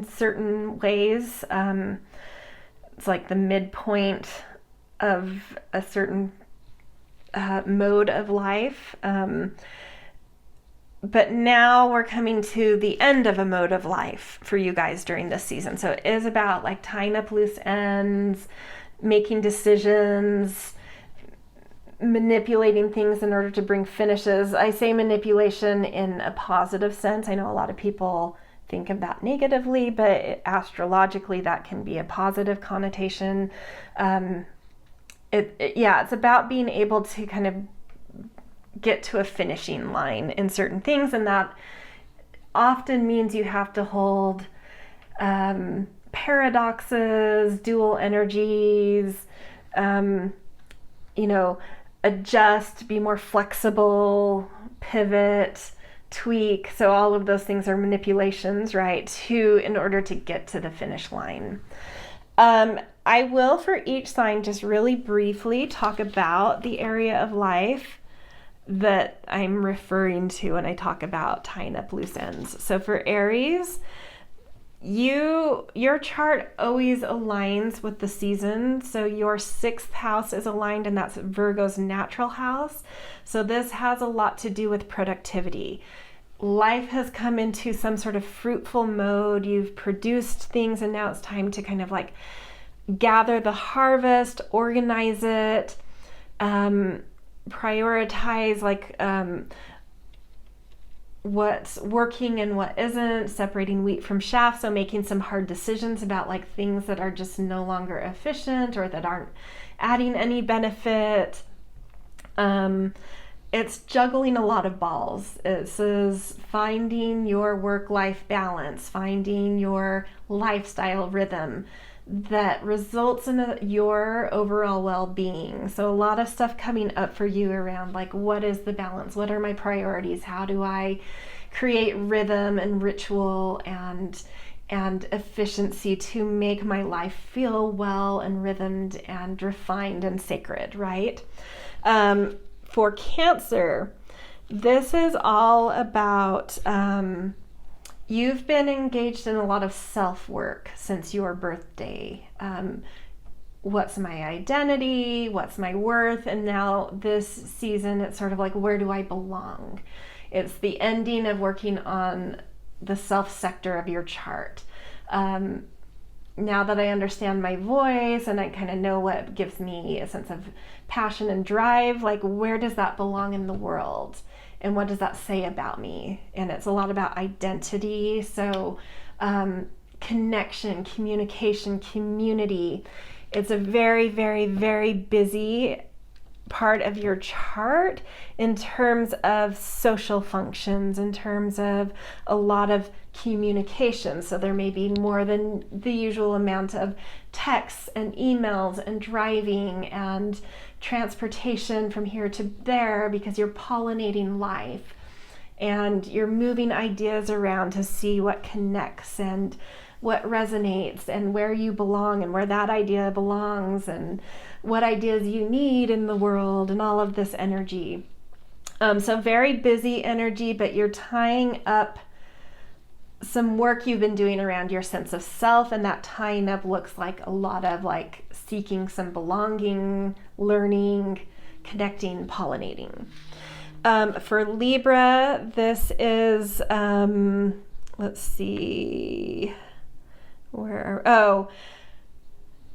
certain ways. It's like the midpoint of a certain mode of life. But now we're coming to the end of a mode of life for you guys during this season. So it is about like tying up loose ends, making decisions, manipulating things in order to bring finishes. I say manipulation in a positive sense. I know a lot of people think of that negatively, but astrologically that can be a positive connotation. It's about being able to kind of get to a finishing line in certain things, and that often means you have to hold paradoxes, dual energies, adjust, be more flexible, pivot, tweak. So all of those things are manipulations, right, in order to get to the finish line. I will, for each sign, just really briefly talk about the area of life that I'm referring to when I talk about tying up loose ends. So for Aries, your chart always aligns with the season. So your 6th house is aligned, and that's Virgo's natural house. So this has a lot to do with productivity. Life has come into some sort of fruitful mode. You've produced things, and now it's time to kind of like gather the harvest, organize it, prioritize what's working and what isn't, separating wheat from chaff. So making some hard decisions about like things that are just no longer efficient or that aren't adding any benefit. It's juggling a lot of balls. It says finding your work-life balance, finding your lifestyle rhythm that results in your overall well-being. So a lot of stuff coming up for you around like, what is the balance? What are my priorities? How do I create rhythm and ritual and efficiency to make my life feel well and rhythmed and refined and sacred, right? For Cancer, this is all about you've been engaged in a lot of self-work since your birthday. What's my identity? What's my worth? And now this season, it's sort of like, where do I belong? It's the ending of working on the self sector of your chart. Now that I understand my voice and I kind of know what gives me a sense of passion and drive, like, where does that belong in the world? And what does that say about me? And it's a lot about identity. So connection, communication, community. It's a very, very, very busy part of your chart in terms of social functions, in terms of a lot of communication. So there may be more than the usual amount of texts and emails and driving and transportation from here to there, because you're pollinating life and you're moving ideas around to see what connects and what resonates and where you belong and where that idea belongs and what ideas you need in the world and all of this energy. So very busy energy, but you're tying up some work you've been doing around your sense of self, and that tying up looks like a lot of like seeking some belonging, learning, connecting, pollinating. For Libra, this is, let's see,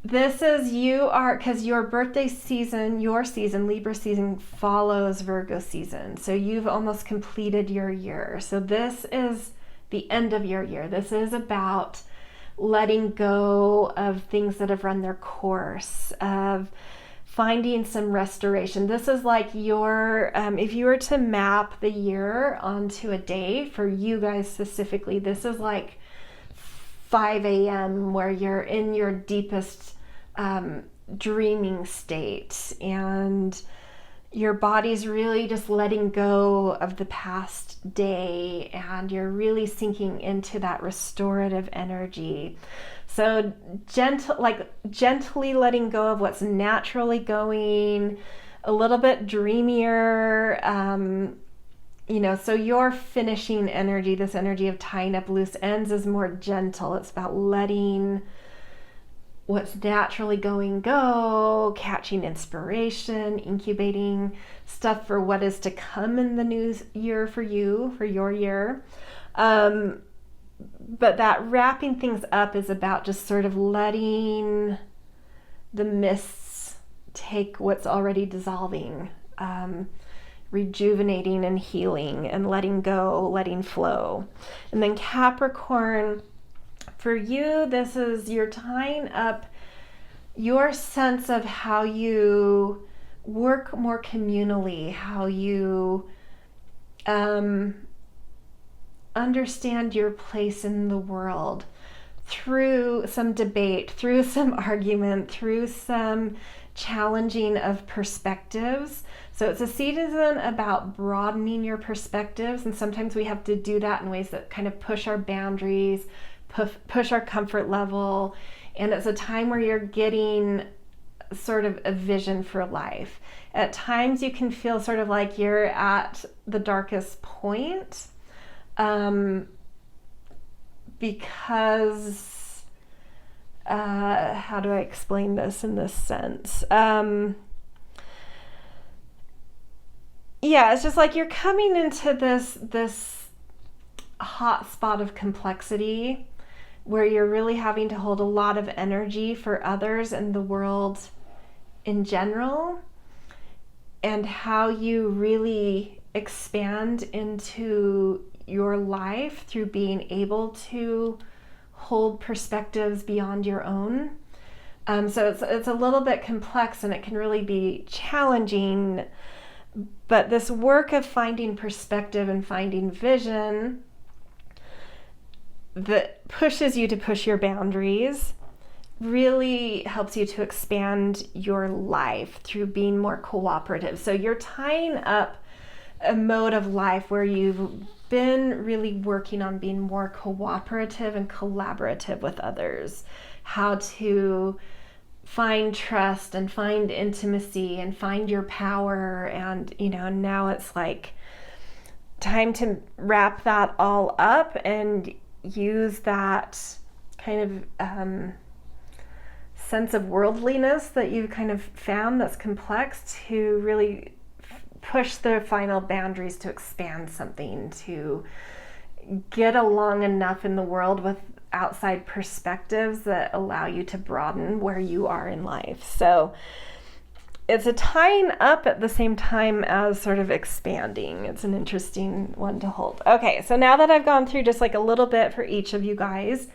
this is because your birthday season, your season, Libra season follows Virgo season. So you've almost completed your year. So this is the end of your year. This is about letting go of things that have run their course, of finding some restoration. This is like your, if you were to map the year onto a day for you guys specifically, this is like 5 a.m. where you're in your deepest dreaming state, and your body's really just letting go of the past day, and you're really sinking into that restorative energy. So gently letting go of what's naturally going, a little bit dreamier, so your finishing energy, this energy of tying up loose ends, is more gentle. It's about letting what's naturally going go, catching inspiration, incubating stuff for what is to come in the new year for you, for your year. But that wrapping things up is about just sort of letting the mists take what's already dissolving, rejuvenating and healing and letting go, letting flow. And then Capricorn, for you, this is you're tying up your sense of how you work more communally, how you understand your place in the world through some debate, through some argument, through some challenging of perspectives. So it's a season about broadening your perspectives, and sometimes we have to do that in ways that kind of push our boundaries, push our comfort level, and it's a time where you're getting sort of a vision for life. At times you can feel sort of like you're at the darkest point, because how do I explain this in this sense? Yeah, it's just like you're coming into this hot spot of complexity where you're really having to hold a lot of energy for others and the world in general, and how you really expand into your life through being able to hold perspectives beyond your own. So it's a little bit complex and it can really be challenging, but this work of finding perspective and finding vision that pushes you to push your boundaries really helps you to expand your life through being more cooperative. So you're tying up a mode of life where you've been really working on being more cooperative and collaborative with others, how to find trust and find intimacy and find your power. And now it's like time to wrap that all up and use that kind of sense of worldliness that you kind of found that's complex to really push the final boundaries, to expand something, to get along enough in the world with outside perspectives that allow you to broaden where you are in life. So it's a tying up at the same time as sort of expanding. It's an interesting one to hold. Okay, so now that I've gone through just like a little bit for each of you guys,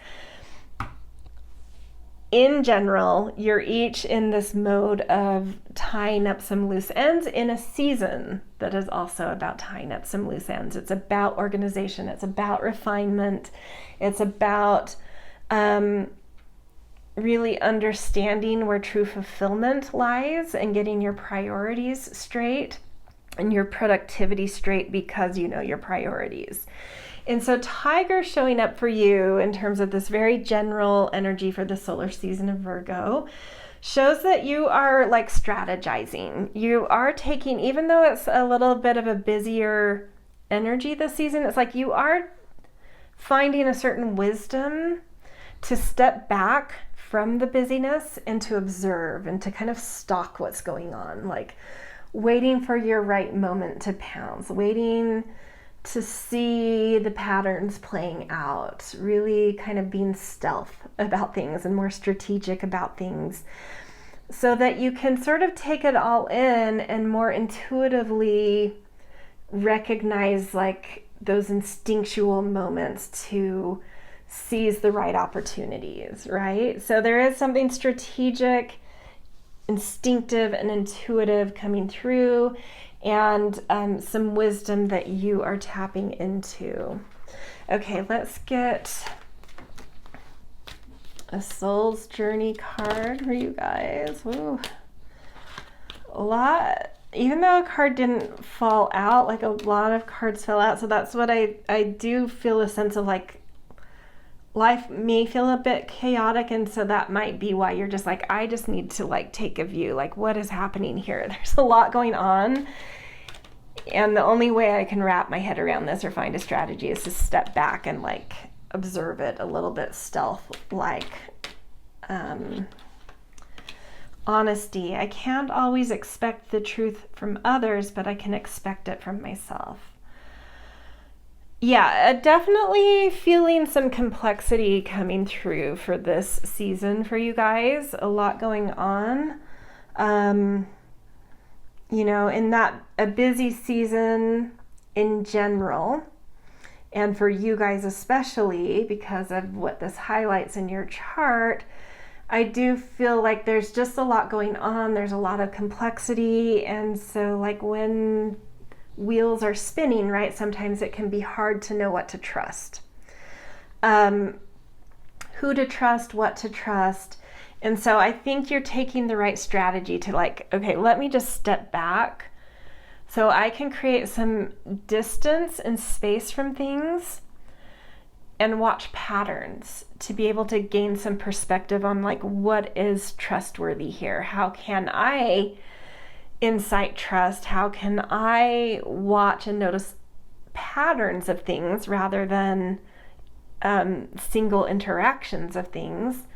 in general, you're each in this mode of tying up some loose ends in a season that is also about tying up some loose ends. It's about organization. It's about refinement. It's about really understanding where true fulfillment lies and getting your priorities straight and your productivity straight because you know your priorities. And so Tiger showing up for you in terms of this very general energy for the solar season of Virgo shows that you are like strategizing. You are taking, even though it's a little bit of a busier energy this season, it's like you are finding a certain wisdom to step back from the busyness and to observe and to kind of stalk what's going on, like waiting for your right moment to pounce, waiting to see the patterns playing out, really kind of being stealth about things and more strategic about things so that you can sort of take it all in and more intuitively recognize like those instinctual moments to seize the right opportunities, right? So there is something strategic, instinctive, and intuitive coming through, and some wisdom that you are tapping into. Okay, let's get a Soul's Journey card for you guys. Woo. A lot, even though a card didn't fall out, like a lot of cards fell out. So that's what I do feel a sense of like life may feel a bit chaotic, and so that might be why you're just like, I just need to like take a view, like what is happening here? There's a lot going on, and the only way I can wrap my head around this or find a strategy is to step back and like observe it a little bit stealth-like. Honesty. I can't always expect the truth from others, but I can expect it from myself. Yeah, definitely feeling some complexity coming through for this season for you guys. A lot going on. In that a busy season in general, and for you guys especially because of what this highlights in your chart, I do feel like there's just a lot going on. There's a lot of complexity, and so like when wheels are spinning, right, sometimes it can be hard to know what to trust. Who to trust, what to trust. And so I think you're taking the right strategy to like, okay, let me just step back so I can create some distance and space from things and watch patterns to be able to gain some perspective on like what is trustworthy here. How can I incite trust? How can I watch and notice patterns of things rather than single interactions of things?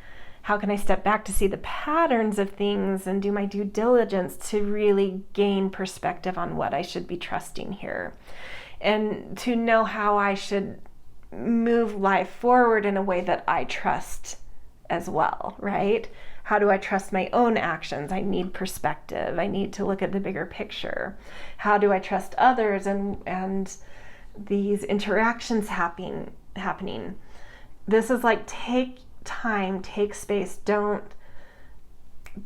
How can I step back to see the patterns of things and do my due diligence to really gain perspective on what I should be trusting here, and to know how I should move life forward in a way that I trust as well, right? How do I trust my own actions? I need perspective. I need to look at the bigger picture. How do I trust others and these interactions happening? This is like, take time, take space. Don't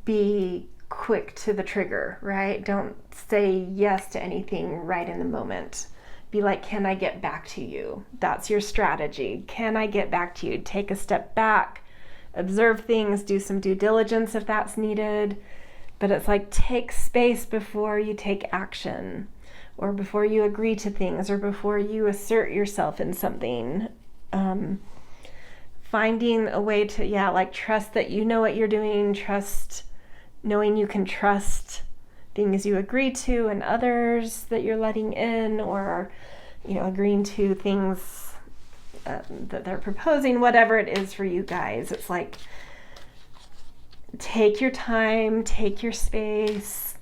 be quick to the trigger, right? Don't say yes to anything right in the moment. Be like, can I get back to you? That's your strategy. Can I get back to you? Take a step back, observe things, do some due diligence if that's needed. But it's like, take space before you take action, or before you agree to things, or before you assert yourself in something. Finding a way to, trust that you know what you're doing, trust knowing you can trust things you agree to and others that you're letting in, or, agreeing to things that they're proposing, whatever it is for you guys. It's like, take your time, take your space,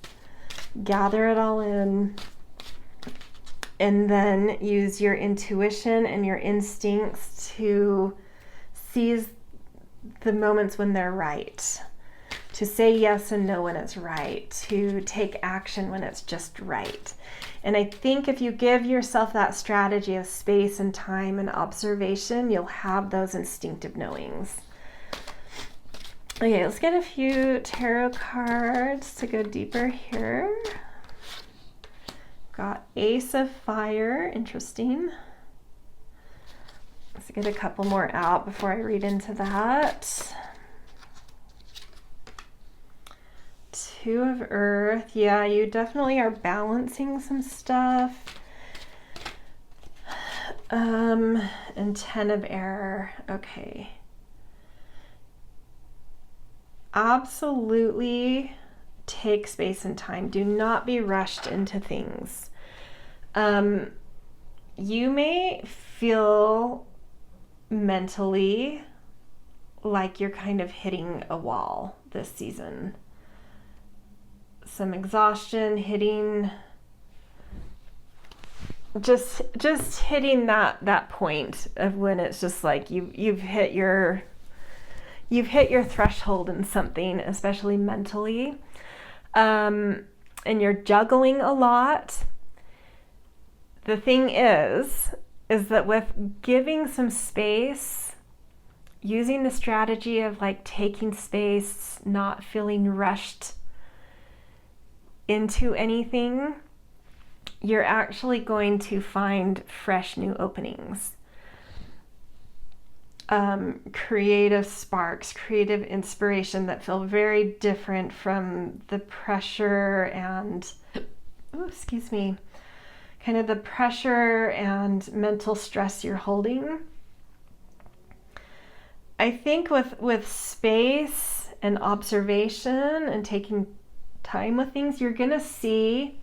gather it all in, and then use your intuition and your instincts to seize the moments when they're right, to say yes and no when it's right, to take action when it's just right. And I think if you give yourself that strategy of space and time and observation, you'll have those instinctive knowings. Okay, let's get a few tarot cards to go deeper here. Got Ace of Fire, interesting. Let's get a couple more out before I read into that. Two of Earth. Yeah, you definitely are balancing some stuff. And 10 of Air. Okay. Absolutely take space and time. Do not be rushed into things. You may feel mentally like you're kind of hitting a wall this season. Some exhaustion, just hitting that point of when it's just like you've hit your threshold in something, especially mentally, and you're juggling a lot. The thing is that with giving some space, using the strategy of like taking space, not feeling rushed into anything, you're actually going to find fresh new openings, creative sparks, creative inspiration that feel very different from the pressure and, kind of the pressure and mental stress you're holding. I think with space and observation and taking time with things, you're gonna see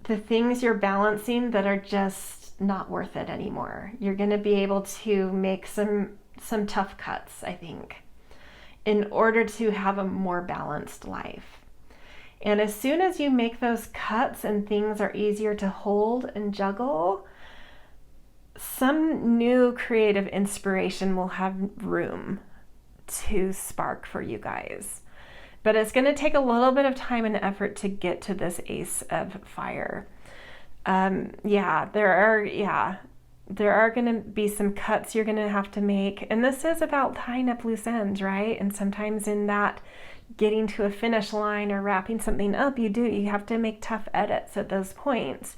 the things you're balancing that are just not worth it anymore. You're gonna be able to make some tough cuts, I think, in order to have a more balanced life. And as soon as you make those cuts and things are easier to hold and juggle, some new creative inspiration will have room to spark for you guys. But it's going to take a little bit of time and effort to get to this Ace of Fire. There are going to be some cuts you're going to have to make. And this is about tying up loose ends, right? And sometimes in that getting to a finish line or wrapping something up, you have to make tough edits at those points.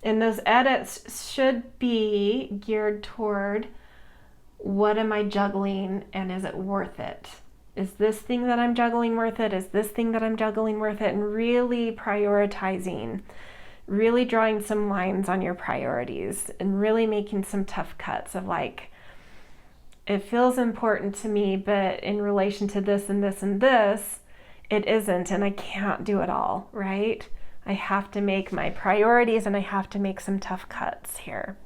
And those edits should be geared toward, what am I juggling, and is it worth it? Is this thing that I'm juggling worth it? Is this thing that I'm juggling worth it? And really prioritizing, really drawing some lines on your priorities, and really making some tough cuts of like, it feels important to me, but in relation to this and this and this, it isn't, and I can't do it all, right? I have to make my priorities, and I have to make some tough cuts here.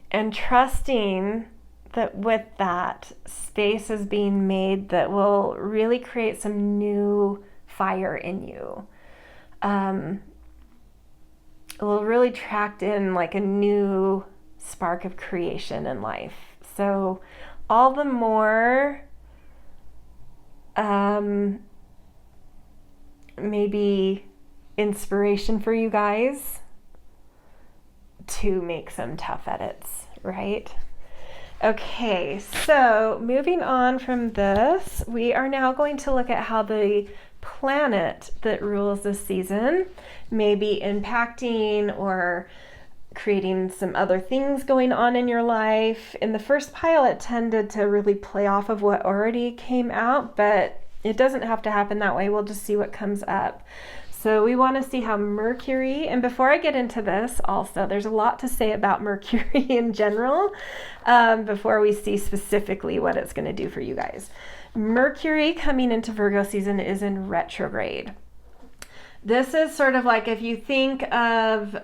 And trusting that with that, space is being made that will really create some new fire in you. It will really attract in like a new spark of creation in life. So all the more maybe inspiration for you guys to make some tough edits, right? Okay, so moving on from this, we are now going to look at how the planet that rules this season may be impacting or creating some other things going on in your life. In the first pile, it tended to really play off of what already came out, but it doesn't have to happen that way. We'll just see what comes up. So we want to see how Mercury, and before I get into this also, there's a lot to say about Mercury in general before we see specifically what it's going to do for you guys. Mercury coming into Virgo season is in retrograde. This is sort of like if you think of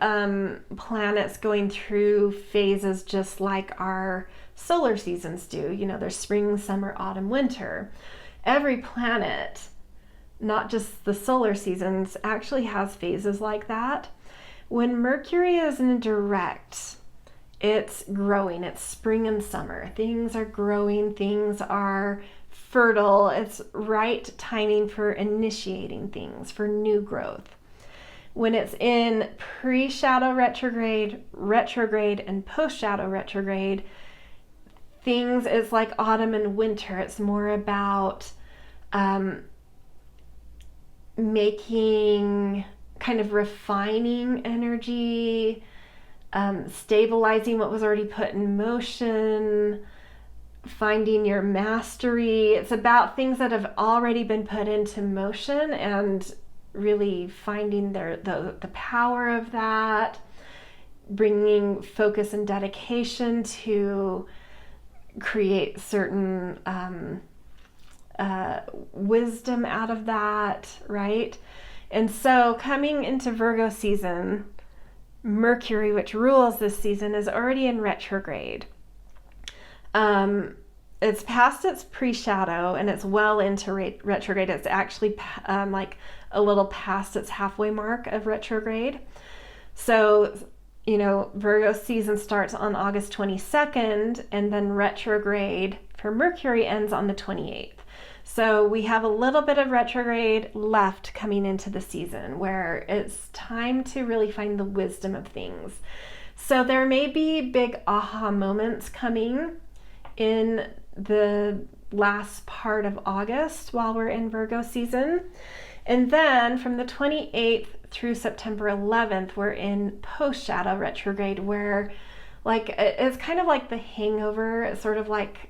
planets going through phases just like our solar seasons do, you know, there's spring, summer, autumn, winter. Every planet, not just the solar seasons, actually has phases like that. When Mercury is in direct, it's growing, it's spring and summer. Things are growing, things are fertile. It's right timing for initiating things, for new growth. When it's in pre-shadow retrograde, and post-shadow retrograde, things is like autumn and winter. It's more about making, kind of refining energy, stabilizing what was already put in motion, finding your mastery. It's about things that have already been put into motion and really finding the power of that, bringing focus and dedication to create certain wisdom out of that, right? And so coming into Virgo season, Mercury, which rules this season, is already in retrograde. It's past its pre-shadow and it's well into retrograde. It's actually like a little past its halfway mark of retrograde. So, you know, Virgo season starts on August 22nd, and then retrograde for Mercury ends on the 28th. So we have a little bit of retrograde left coming into the season where it's time to really find the wisdom of things. So there may be big aha moments coming in the last part of August while we're in Virgo season. And then from the 28th through September 11th, we're in post-shadow retrograde, where like it's kind of like the hangover. It's sort of like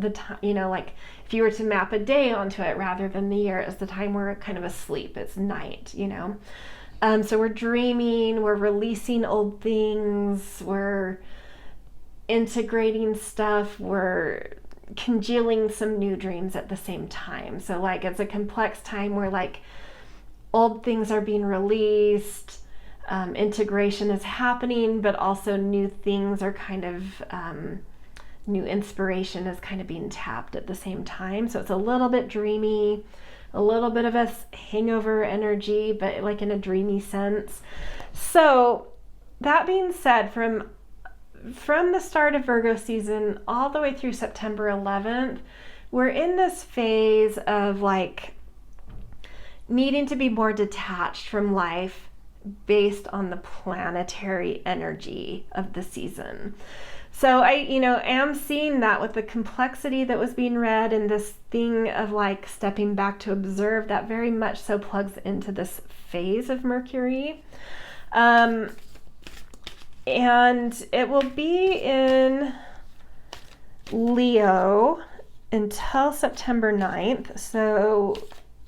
the time, you know, like if you were to map a day onto it rather than the year, it's the time we're kind of asleep. It's night, you know. So we're dreaming, we're releasing old things, we're integrating stuff, we're congealing some new dreams at the same time. So like it's a complex time where like old things are being released, integration is happening, but also new things are kind of new inspiration is kind of being tapped at the same time. So it's a little bit dreamy, a little bit of a hangover energy, but like in a dreamy sense. So that being said, from the start of Virgo season all the way through September 11th, we're in this phase of like needing to be more detached from life based on the planetary energy of the season. So I, am seeing that with the complexity that was being read, and this thing of like stepping back to observe, that very much so plugs into this phase of Mercury. And it will be in Leo until September 9th. So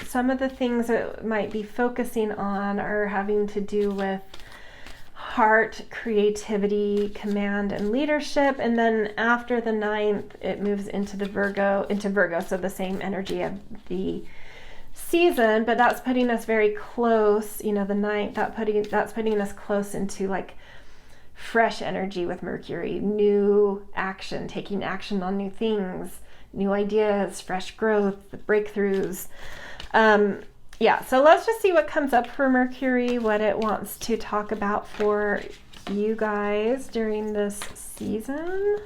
some of the things that might be focusing on are having to do with heart, creativity, command, and leadership. And then after the 9th, it moves into Virgo, so the same energy of the season, but that's putting us very close, the 9th, that's putting us close into like fresh energy with Mercury, new action, taking action on new things, new ideas, fresh growth, breakthroughs. So let's just see what comes up for Mercury, what it wants to talk about for you guys during this season.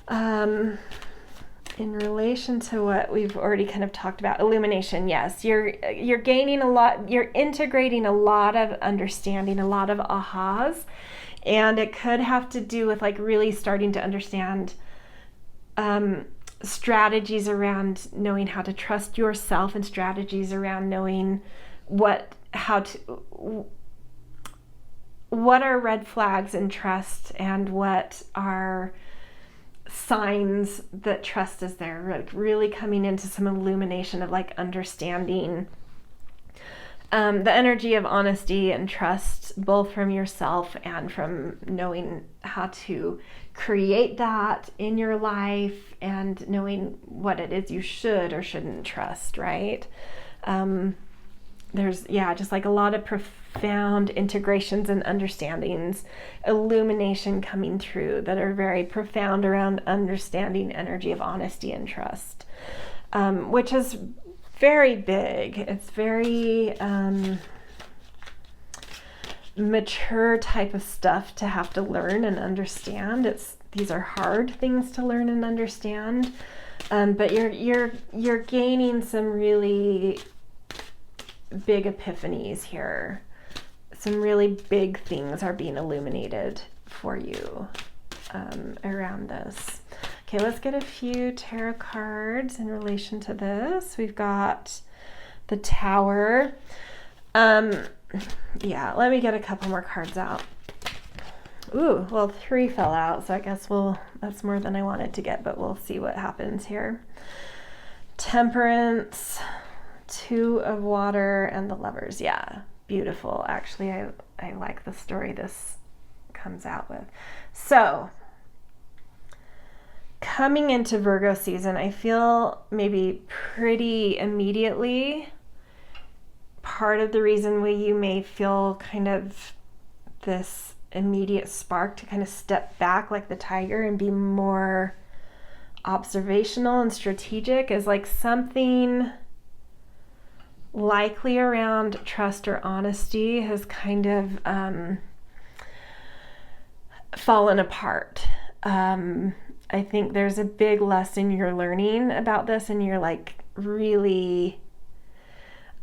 In relation to what we've already kind of talked about, illumination, yes, you're gaining a lot, you're integrating a lot of understanding, a lot of ahas, and it could have to do with like really starting to understand strategies around knowing how to trust yourself, and strategies around knowing what are red flags in trust, and what are signs that trust is there, like really coming into some illumination of like understanding the energy of honesty and trust, both from yourself and from knowing how to create that in your life, and knowing what it is you should or shouldn't trust, right? There's just like a lot of profound integrations and understandings, illumination coming through that are very profound around understanding energy of honesty and trust, which is very big. It's very mature type of stuff to have to learn and understand. These are hard things to learn and understand, but you're gaining some really big epiphanies here. Some really big things are being illuminated for you around this. Okay, let's get a few tarot cards in relation to this. We've got the Tower. Let me get a couple more cards out. Ooh, well, 3 fell out, so I guess that's more than I wanted to get, but we'll see what happens here. Temperance, 2 of Water, and the Lovers. Yeah, beautiful. Actually, I like the story this comes out with. So, coming into Virgo season, I feel maybe pretty immediately part of the reason why you may feel kind of this immediate spark to kind of step back like the tiger and be more observational and strategic is like something likely around trust or honesty has kind of fallen apart. I think there's a big lesson you're learning about this, and you're like really,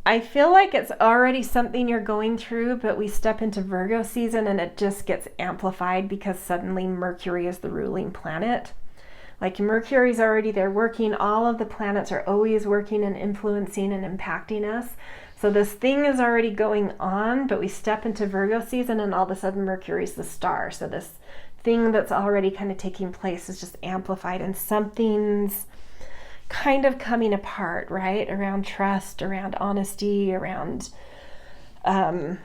I feel like it's already something you're going through, but we step into Virgo season and it just gets amplified because suddenly Mercury is the ruling planet. Like Mercury's already there working, all of the planets are always working and influencing and impacting us. So this thing is already going on, but we step into Virgo season and all of a sudden Mercury's the star. So this thing that's already kind of taking place is just amplified, and something's kind of coming apart, right? Around trust, around honesty, around, I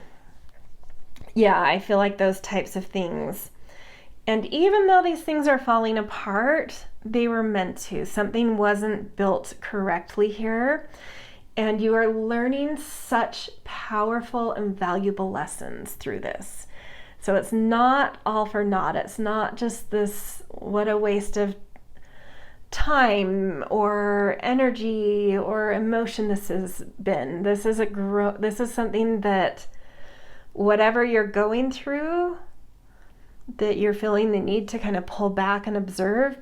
feel like those types of things. And even though these things are falling apart, they were meant to. Something wasn't built correctly here. And you are learning such powerful and valuable lessons through this. So it's not all for naught. It's not just this, what a waste of time or energy or emotion this has been. This is something that whatever you're going through, that you're feeling the need to kind of pull back and observe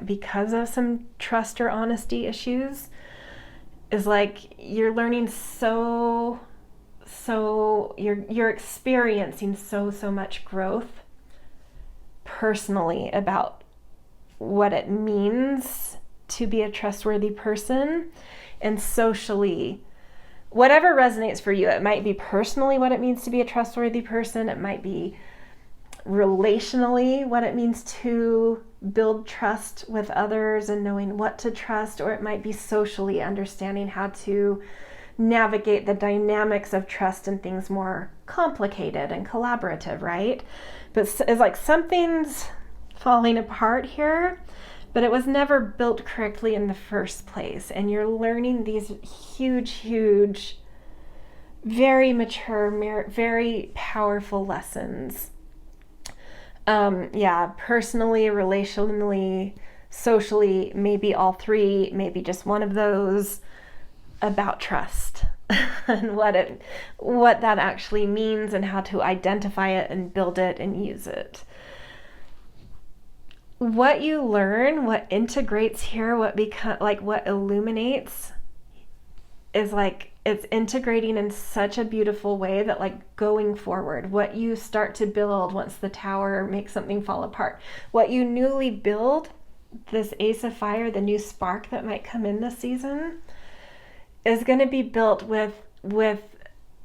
because of some trust or honesty issues is like you're learning so you're experiencing so much growth personally about what it means to be a trustworthy person, and socially, whatever resonates for you. It might be personally what it means to be a trustworthy person. It might be relationally what it means to build trust with others and knowing what to trust, or it might be socially understanding how to navigate the dynamics of trust and things more complicated and collaborative, right? But it's like something's falling apart here, but it was never built correctly in the first place, and you're learning these huge, very mature, very powerful lessons. Personally, relationally, socially, maybe all three, maybe just one of those, about trust and what that actually means and how to identify it and build it and use it. What you learn, what integrates here, what illuminates is like it's integrating in such a beautiful way that like going forward, what you start to build once the tower makes something fall apart, what you newly build, this Ace of Fire, the new spark that might come in this season, is going to be built with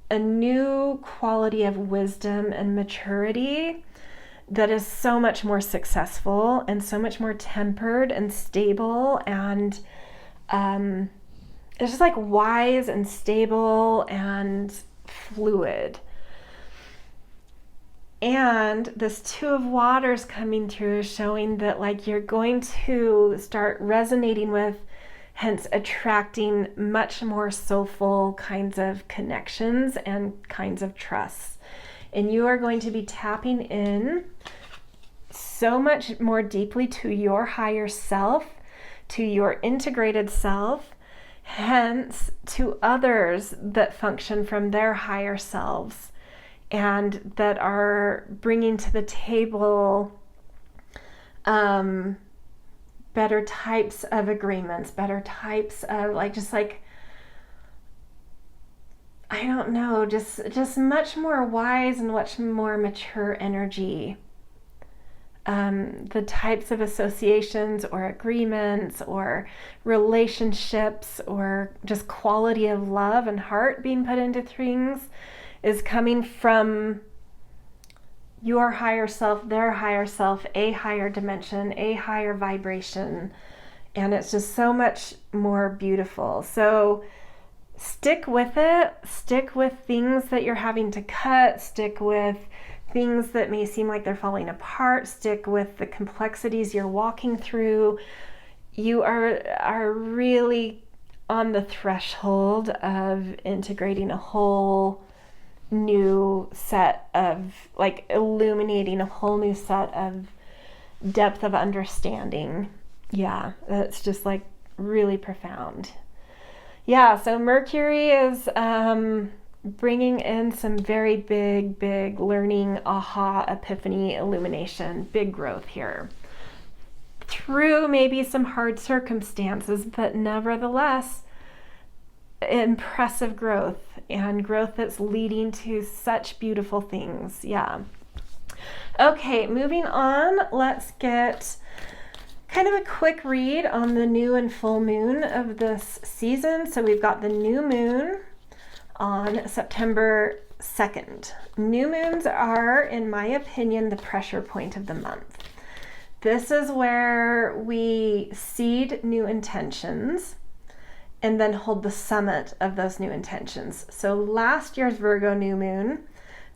a new quality of wisdom and maturity that is so much more successful and so much more tempered and stable, and it's just like wise and stable and fluid. And this Two of Waters coming through is showing that like you're going to start resonating with, hence attracting much more soulful kinds of connections and kinds of trusts. And you are going to be tapping in so much more deeply to your higher self, to your integrated self, hence to others that function from their higher selves and that are bringing to the table better types of agreements, better types of I don't know, just much more wise and much more mature energy. The types of associations or agreements or relationships or just quality of love and heart being put into things is coming from your higher self, their higher self, a higher dimension, a higher vibration. And it's just so much more beautiful. So stick with it. Stick with things that you're having to cut. Stick with things that may seem like they're falling apart. Stick with the complexities you're walking through. You are really on the threshold of integrating a whole new set of, like, illuminating a whole new set of depth of understanding. Yeah, that's just like really profound. Yeah, so Mercury is bringing in some very big learning, aha, epiphany, illumination, big growth here. Through maybe some hard circumstances, but nevertheless, impressive growth, and growth that's leading to such beautiful things. Yeah. Okay, moving on, let's get kind of a quick read on the new and full moon of this season. So we've got the new moon on September 2nd. New moons are, in my opinion, the pressure point of the month. This is where we seed new intentions and then hold the summit of those new intentions. So last year's Virgo new moon,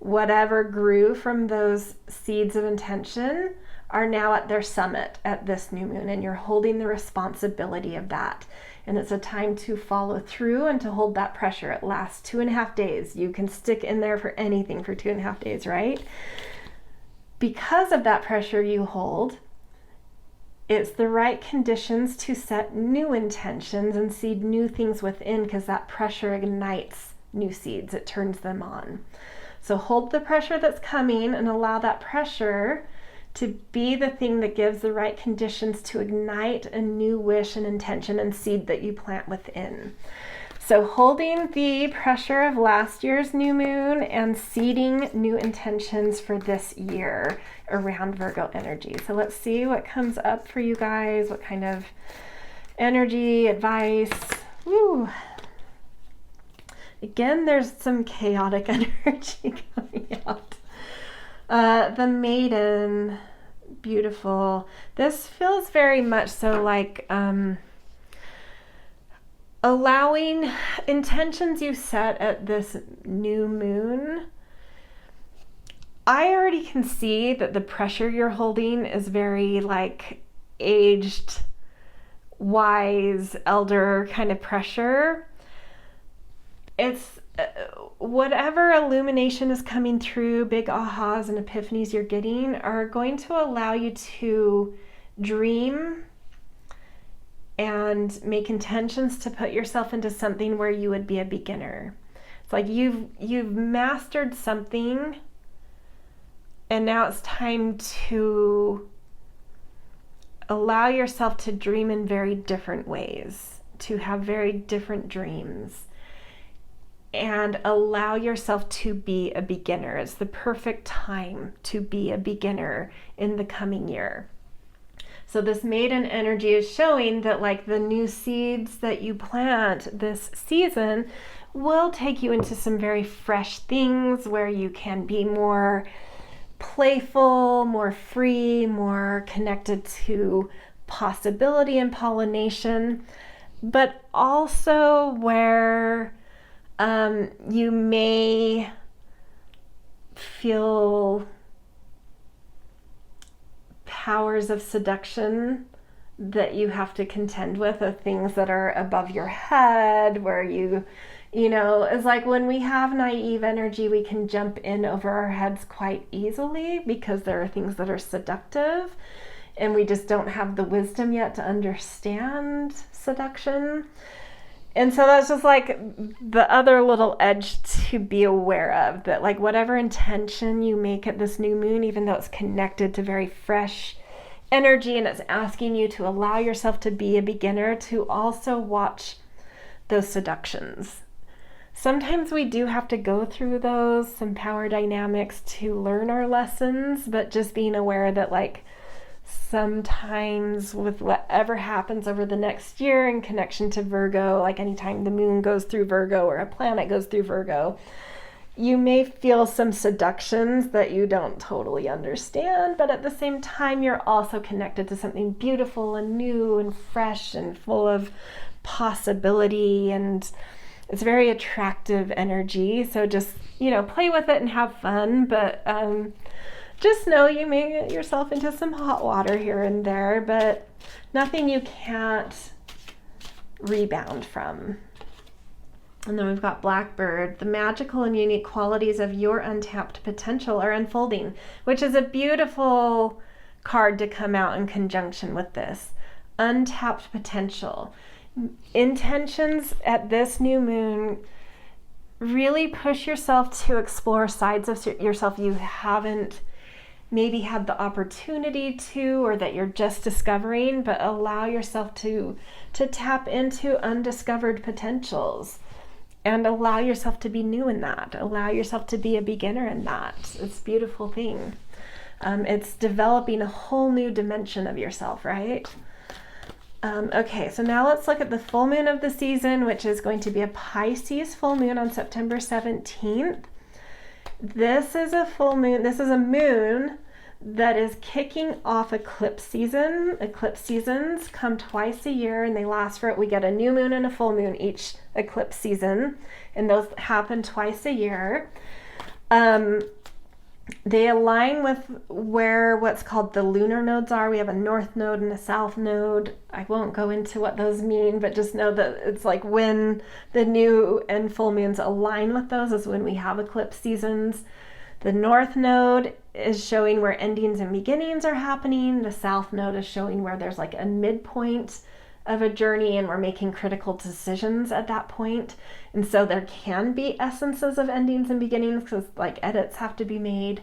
whatever grew from those seeds of intention are now at their summit at this new moon, and you're holding the responsibility of that. And it's a time to follow through and to hold that pressure. It lasts 2.5 days. You can stick in there for anything for 2.5 days, right? Because of that pressure you hold, it's the right conditions to set new intentions and seed new things within, because that pressure ignites new seeds. It turns them on. So hold the pressure that's coming and allow that pressure to be the thing that gives the right conditions to ignite a new wish and intention and seed that you plant within. So holding the pressure of last year's new moon and seeding new intentions for this year around Virgo energy. So let's see what comes up for you guys, what kind of energy, advice. Woo. Again, there's some chaotic energy coming out. The Maiden, beautiful. This feels very much so like allowing intentions you set at this new moon. I already can see that the pressure you're holding is very like aged, wise, elder kind of pressure. It's whatever illumination is coming through, big ahas and epiphanies you're getting are going to allow you to dream and make intentions to put yourself into something where you would be a beginner. It's like you've mastered something, and now it's time to allow yourself to dream in very different ways, to have very different dreams, and allow yourself to be a beginner. It's the perfect time to be a beginner in the coming year. So this Maiden energy is showing that like the new seeds that you plant this season will take you into some very fresh things where you can be more playful, more free, more connected to possibility and pollination, but also where you may feel powers of seduction that you have to contend with, of things that are above your head, where you know, it's like when we have naive energy, we can jump in over our heads quite easily because there are things that are seductive and we just don't have the wisdom yet to understand seduction. And so that's just like the other little edge to be aware of, that like whatever intention you make at this new moon, even though it's connected to very fresh energy and it's asking you to allow yourself to be a beginner, to also watch those seductions. Sometimes we do have to go through those, some power dynamics to learn our lessons, but just being aware that like sometimes with whatever happens over the next year in connection to Virgo, like anytime the moon goes through Virgo or a planet goes through Virgo, you may feel some seductions that you don't totally understand, but at the same time, you're also connected to something beautiful and new and fresh and full of possibility, and it's very attractive energy. So just, you know, play with it and have fun, but just know you may get yourself into some hot water here and there, but nothing you can't rebound from. And then we've got Blackbird. The magical and unique qualities of your untapped potential are unfolding, which is a beautiful card to come out in conjunction with this. Untapped potential. Intentions at this new moon, really push yourself to explore sides of yourself you haven't maybe had the opportunity to, or that you're just discovering, but allow yourself to tap into undiscovered potentials and allow yourself to be new in that. Allow yourself to be a beginner in that. It's a beautiful thing. It's developing a whole new dimension of yourself, right? Okay, so now let's look at the full moon of the season, which is going to be a Pisces full moon on September 17th. This is a full moon. This is a moon that is kicking off eclipse season. Eclipse seasons come twice a year and they last for it. We get a new moon and a full moon each eclipse season, and those happen twice a year. They align with where what's called the lunar nodes are. We have a north node and a south node. I won't go into what those mean, but just know that it's like when the new and full moons align with those is when we have eclipse seasons. The north node is showing where endings and beginnings are happening. The south node is showing where there's like a midpoint of a journey and we're making critical decisions at that point. And so there can be essences of endings and beginnings because like edits have to be made.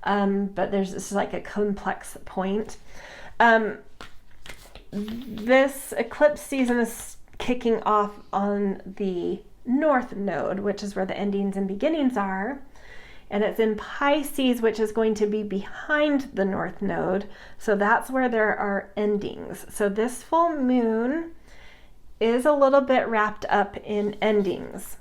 but this is like a complex point. This eclipse season is kicking off on the North Node, which is where the endings and beginnings are. And it's in Pisces, which is going to be behind the North Node. So that's where there are endings. So this full moon is a little bit wrapped up in endings.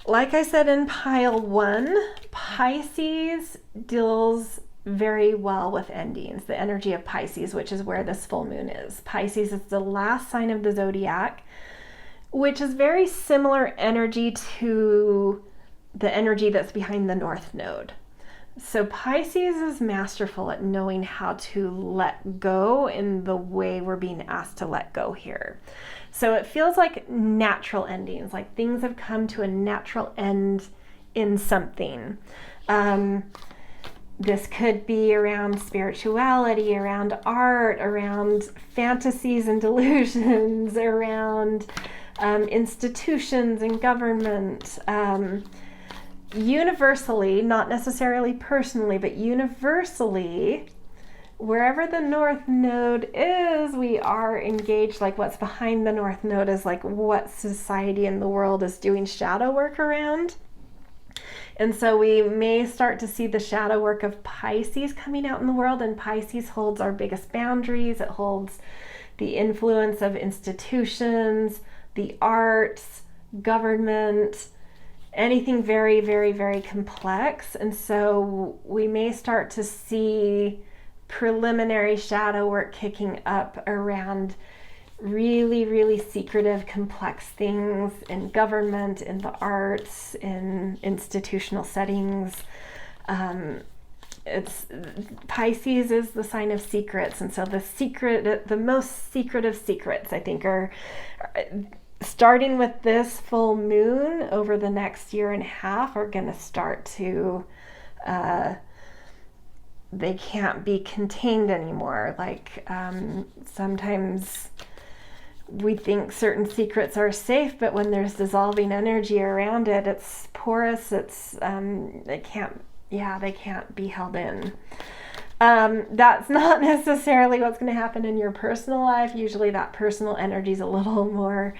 Like I said in pile 1, Pisces deals very well with endings, the energy of Pisces, which is where this full moon is. Pisces is the last sign of the zodiac, which is very similar energy to the energy that's behind the North Node. So Pisces is masterful at knowing how to let go in the way we're being asked to let go here. So it feels like natural endings, like things have come to a natural end in something. This could be around spirituality, around art, around fantasies and delusions, around institutions and government. Universally, not necessarily personally, but universally, wherever the North Node is, we are engaged. Like what's behind the North Node is like what society and the world is doing shadow work around. And so we may start to see the shadow work of Pisces coming out in the world, and Pisces holds our biggest boundaries. It holds the influence of institutions, the arts, government, anything very, very, very complex. And so we may start to see preliminary shadow work kicking up around really, really secretive, complex things in government, in the arts, in institutional settings. Pisces is the sign of secrets, and so the most secretive secrets, I think, are starting with this full moon over the next year and a half are going to start to they can't be contained anymore. Like sometimes we think certain secrets are safe, but when there's dissolving energy around it, it's porous. It's they can't be held in. That's not necessarily what's going to happen in your personal life. Usually that personal energy is a little more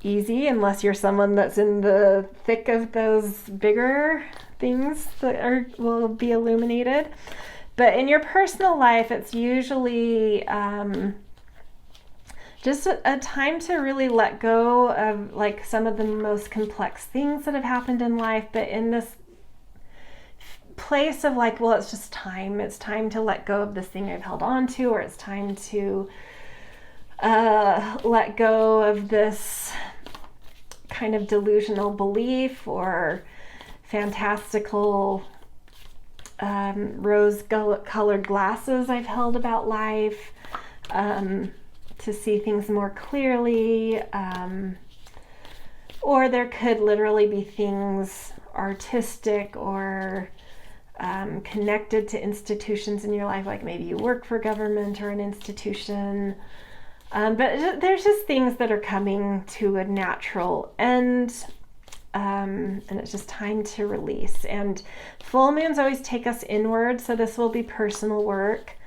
easy, unless you're someone that's in the thick of those bigger things that will be illuminated. But in your personal life, it's usually just a time to really let go of like some of the most complex things that have happened in life, but in this place of like, well, it's just time. It's time to let go of this thing I've held on to, or it's time to let go of this kind of delusional belief or fantastical rose-colored glasses I've held about life, to see things more clearly. Or there could literally be things artistic or connected to institutions in your life, like maybe you work for government or an institution. But there's just things that are coming to a natural end, and it's just time to release. And full moons always take us inward, so this will be personal work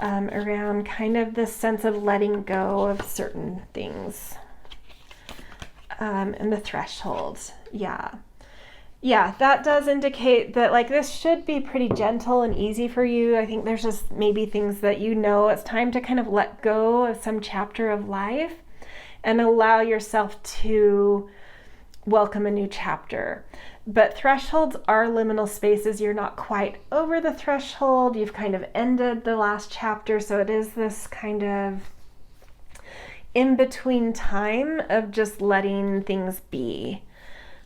around kind of this sense of letting go of certain things, and the threshold. Yeah, that does indicate that like this should be pretty gentle and easy for you. I think there's just maybe things that it's time to kind of let go of some chapter of life and allow yourself to welcome a new chapter. But thresholds are liminal spaces. You're not quite over the threshold. You've kind of ended the last chapter. So it is this kind of in-between time of just letting things be.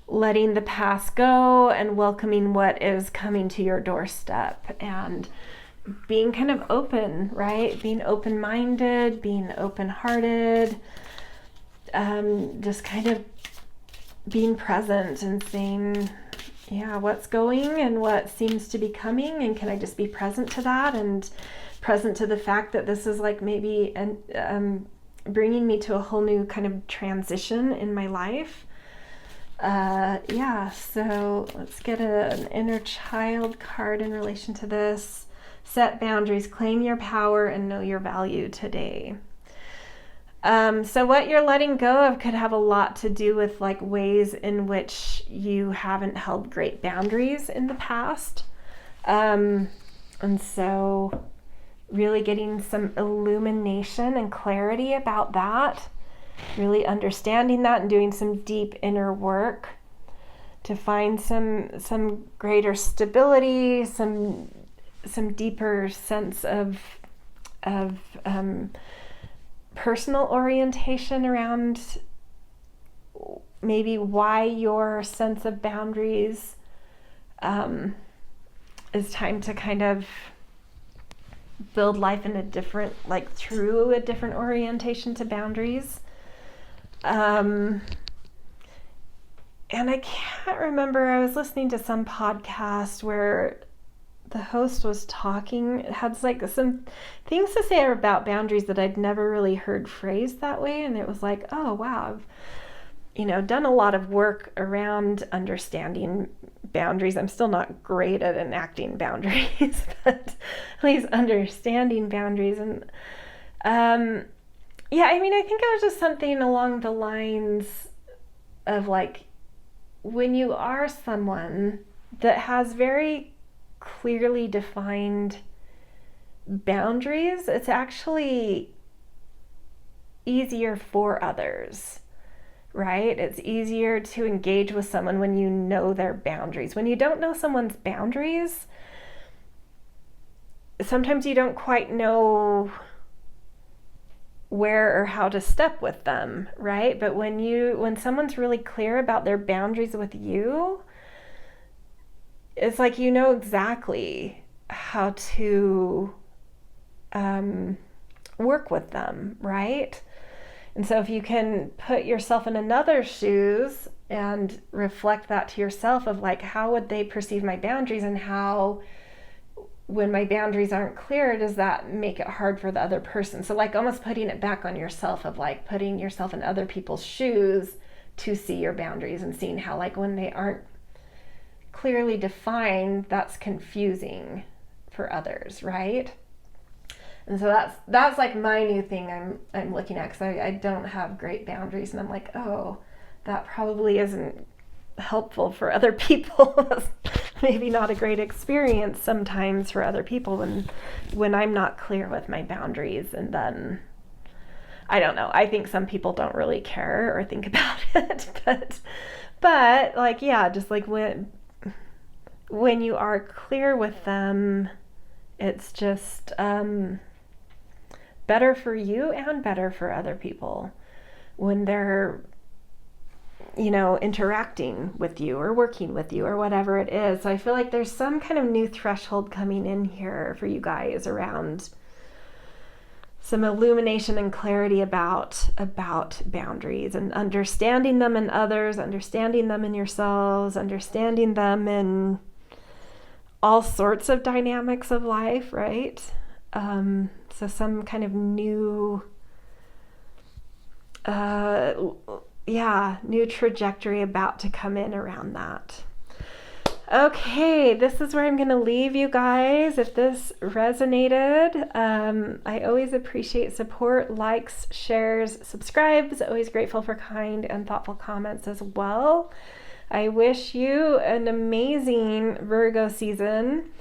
Letting the past go and welcoming what is coming to your doorstep, and being kind of open, right? Being open-minded, being open-hearted, just kind of being present and saying, what's going and what seems to be coming, and can I just be present to that and present to the fact that this is like maybe bringing me to a whole new kind of transition in my life. Yeah, so let's get an inner child card in relation to this. Set boundaries, claim your power, and know your value today. So what you're letting go of could have a lot to do with like ways in which you haven't held great boundaries in the past. And so really getting some illumination and clarity about that, really understanding that and doing some deep inner work to find some greater stability, some deeper sense of personal orientation around maybe why your sense of boundaries is time to kind of build life in a different, like through a different orientation to boundaries. And I can't remember, I was listening to some podcast where the host was talking, it had like some things to say about boundaries that I'd never really heard phrased that way. And it was like, oh wow, I've, done a lot of work around understanding boundaries. I'm still not great at enacting boundaries, but at least understanding boundaries. And yeah, I mean, I think it was just something along the lines of like, when you are someone that has very clearly defined boundaries, it's actually easier for others, right? It's easier to engage with someone when you know their boundaries. When you don't know someone's boundaries, sometimes you don't quite know where or how to step with them, right? But when someone's really clear about their boundaries with you, it's like you know exactly how to work with them, right? And so if you can put yourself in another's shoes and reflect that to yourself of like, how would they perceive my boundaries, and how, when my boundaries aren't clear, does that make it hard for the other person? So like almost putting it back on yourself of like putting yourself in other people's shoes to see your boundaries and seeing how like when they aren't clearly defined, that's confusing for others, right? And so that's like my new thing I'm looking at, because I don't have great boundaries, and I'm like, oh, that probably isn't helpful for other people. Maybe not a great experience sometimes for other people when I'm not clear with my boundaries. And then I don't know, I think some people don't really care or think about it, but like, yeah, just like when you are clear with them, it's just better for you and better for other people when they're, interacting with you or working with you or whatever it is. So I feel like there's some kind of new threshold coming in here for you guys around some illumination and clarity about boundaries, and understanding them in others, understanding them in yourselves, understanding them in all sorts of dynamics of life, right? So some kind of new new trajectory about to come in around that. Okay, this is where I'm going to leave you guys. If this resonated, I always appreciate support, likes, shares, subscribes. Always grateful for kind and thoughtful comments as well. I wish you an amazing Virgo season.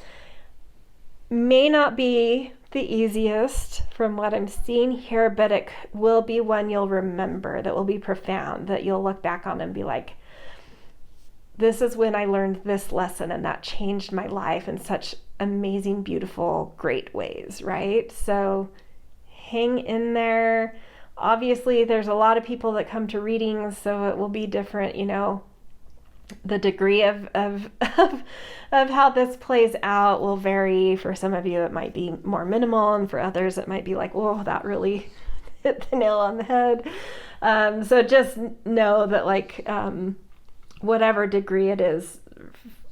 May not be the easiest from what I'm seeing here, but it will be one you'll remember, that will be profound, that you'll look back on and be like, this is when I learned this lesson, and that changed my life in such amazing, beautiful, great ways, right? So hang in there. Obviously, there's a lot of people that come to readings, so it will be different, the degree of how this plays out will vary. For some of you, it might be more minimal, and for others, it might be like, whoa, that really hit the nail on the head. So just know that, like, whatever degree it is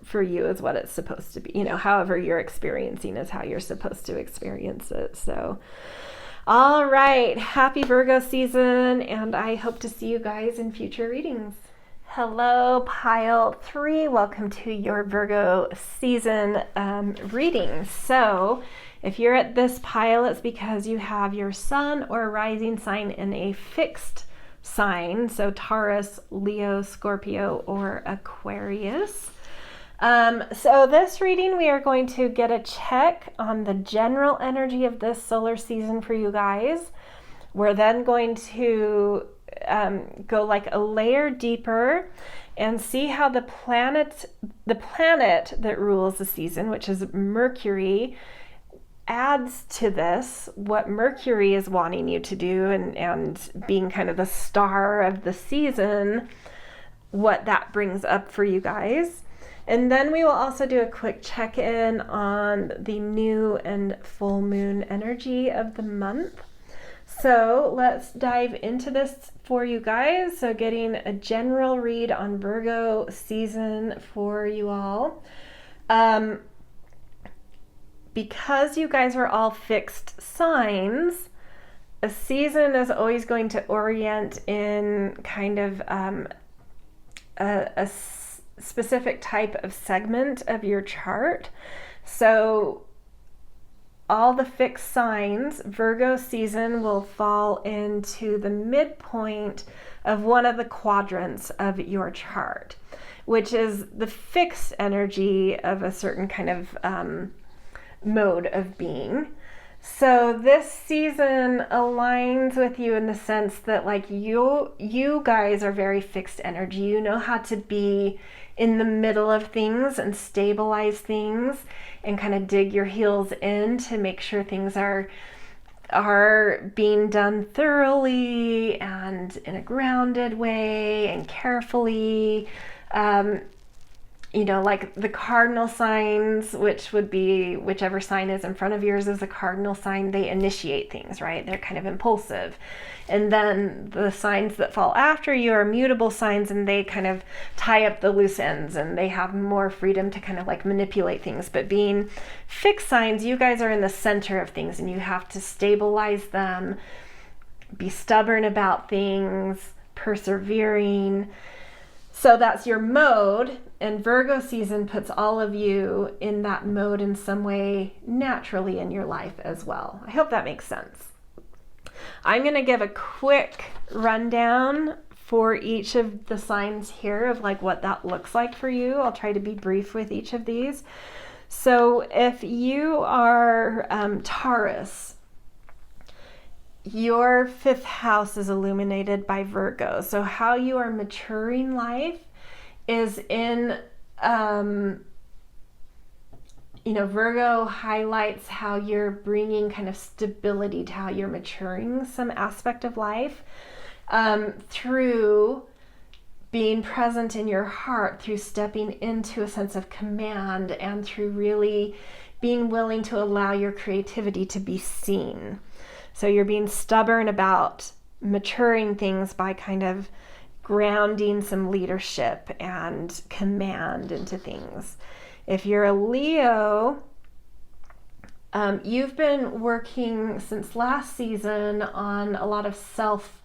for you is what it's supposed to be. However you're experiencing is how you're supposed to experience it. So, all right, happy Virgo season, and I hope to see you guys in future readings. Hello, pile 3. Welcome to your Virgo season reading. So, if you're at this pile, it's because you have your sun or rising sign in a fixed sign. So, Taurus, Leo, Scorpio, or Aquarius. So this reading, we are going to get a check on the general energy of this solar season for you guys. We're then going to go like a layer deeper and see how the planet that rules the season, which is Mercury, adds to this, what Mercury is wanting you to do and being kind of the star of the season, what that brings up for you guys. And then we will also do a quick check-in on the new and full moon energy of the month. So let's dive into this for you guys. So getting a general read on Virgo season for you all. Because you guys are all fixed signs, a season is always going to orient in kind of a specific type of segment of your chart. So all the fixed signs, Virgo season will fall into the midpoint of one of the quadrants of your chart, which is the fixed energy of a certain kind of mode of being. So this season aligns with you in the sense that like you guys are very fixed energy. You know how to be in the middle of things and stabilize things and kind of dig your heels in to make sure things are being done thoroughly and in a grounded way and carefully. Like the cardinal signs, which would be whichever sign is in front of yours is a cardinal sign, they initiate things, right? They're kind of impulsive. And then the signs that fall after you are mutable signs, and they kind of tie up the loose ends and they have more freedom to kind of like manipulate things. But being fixed signs, you guys are in the center of things and you have to stabilize them, be stubborn about things, persevering. So that's your mode, and Virgo season puts all of you in that mode in some way naturally in your life as well. I hope that makes sense. I'm going to give a quick rundown for each of the signs here of like what that looks like for you. I'll try to be brief with each of these. So if you are Taurus, your 5th house is illuminated by Virgo. So how you are maturing life is in, Virgo highlights how you're bringing kind of stability to how you're maturing some aspect of life through being present in your heart, through stepping into a sense of command, and through really being willing to allow your creativity to be seen. So you're being stubborn about maturing things by kind of grounding some leadership and command into things. If you're a Leo, you've been working since last season on a lot of self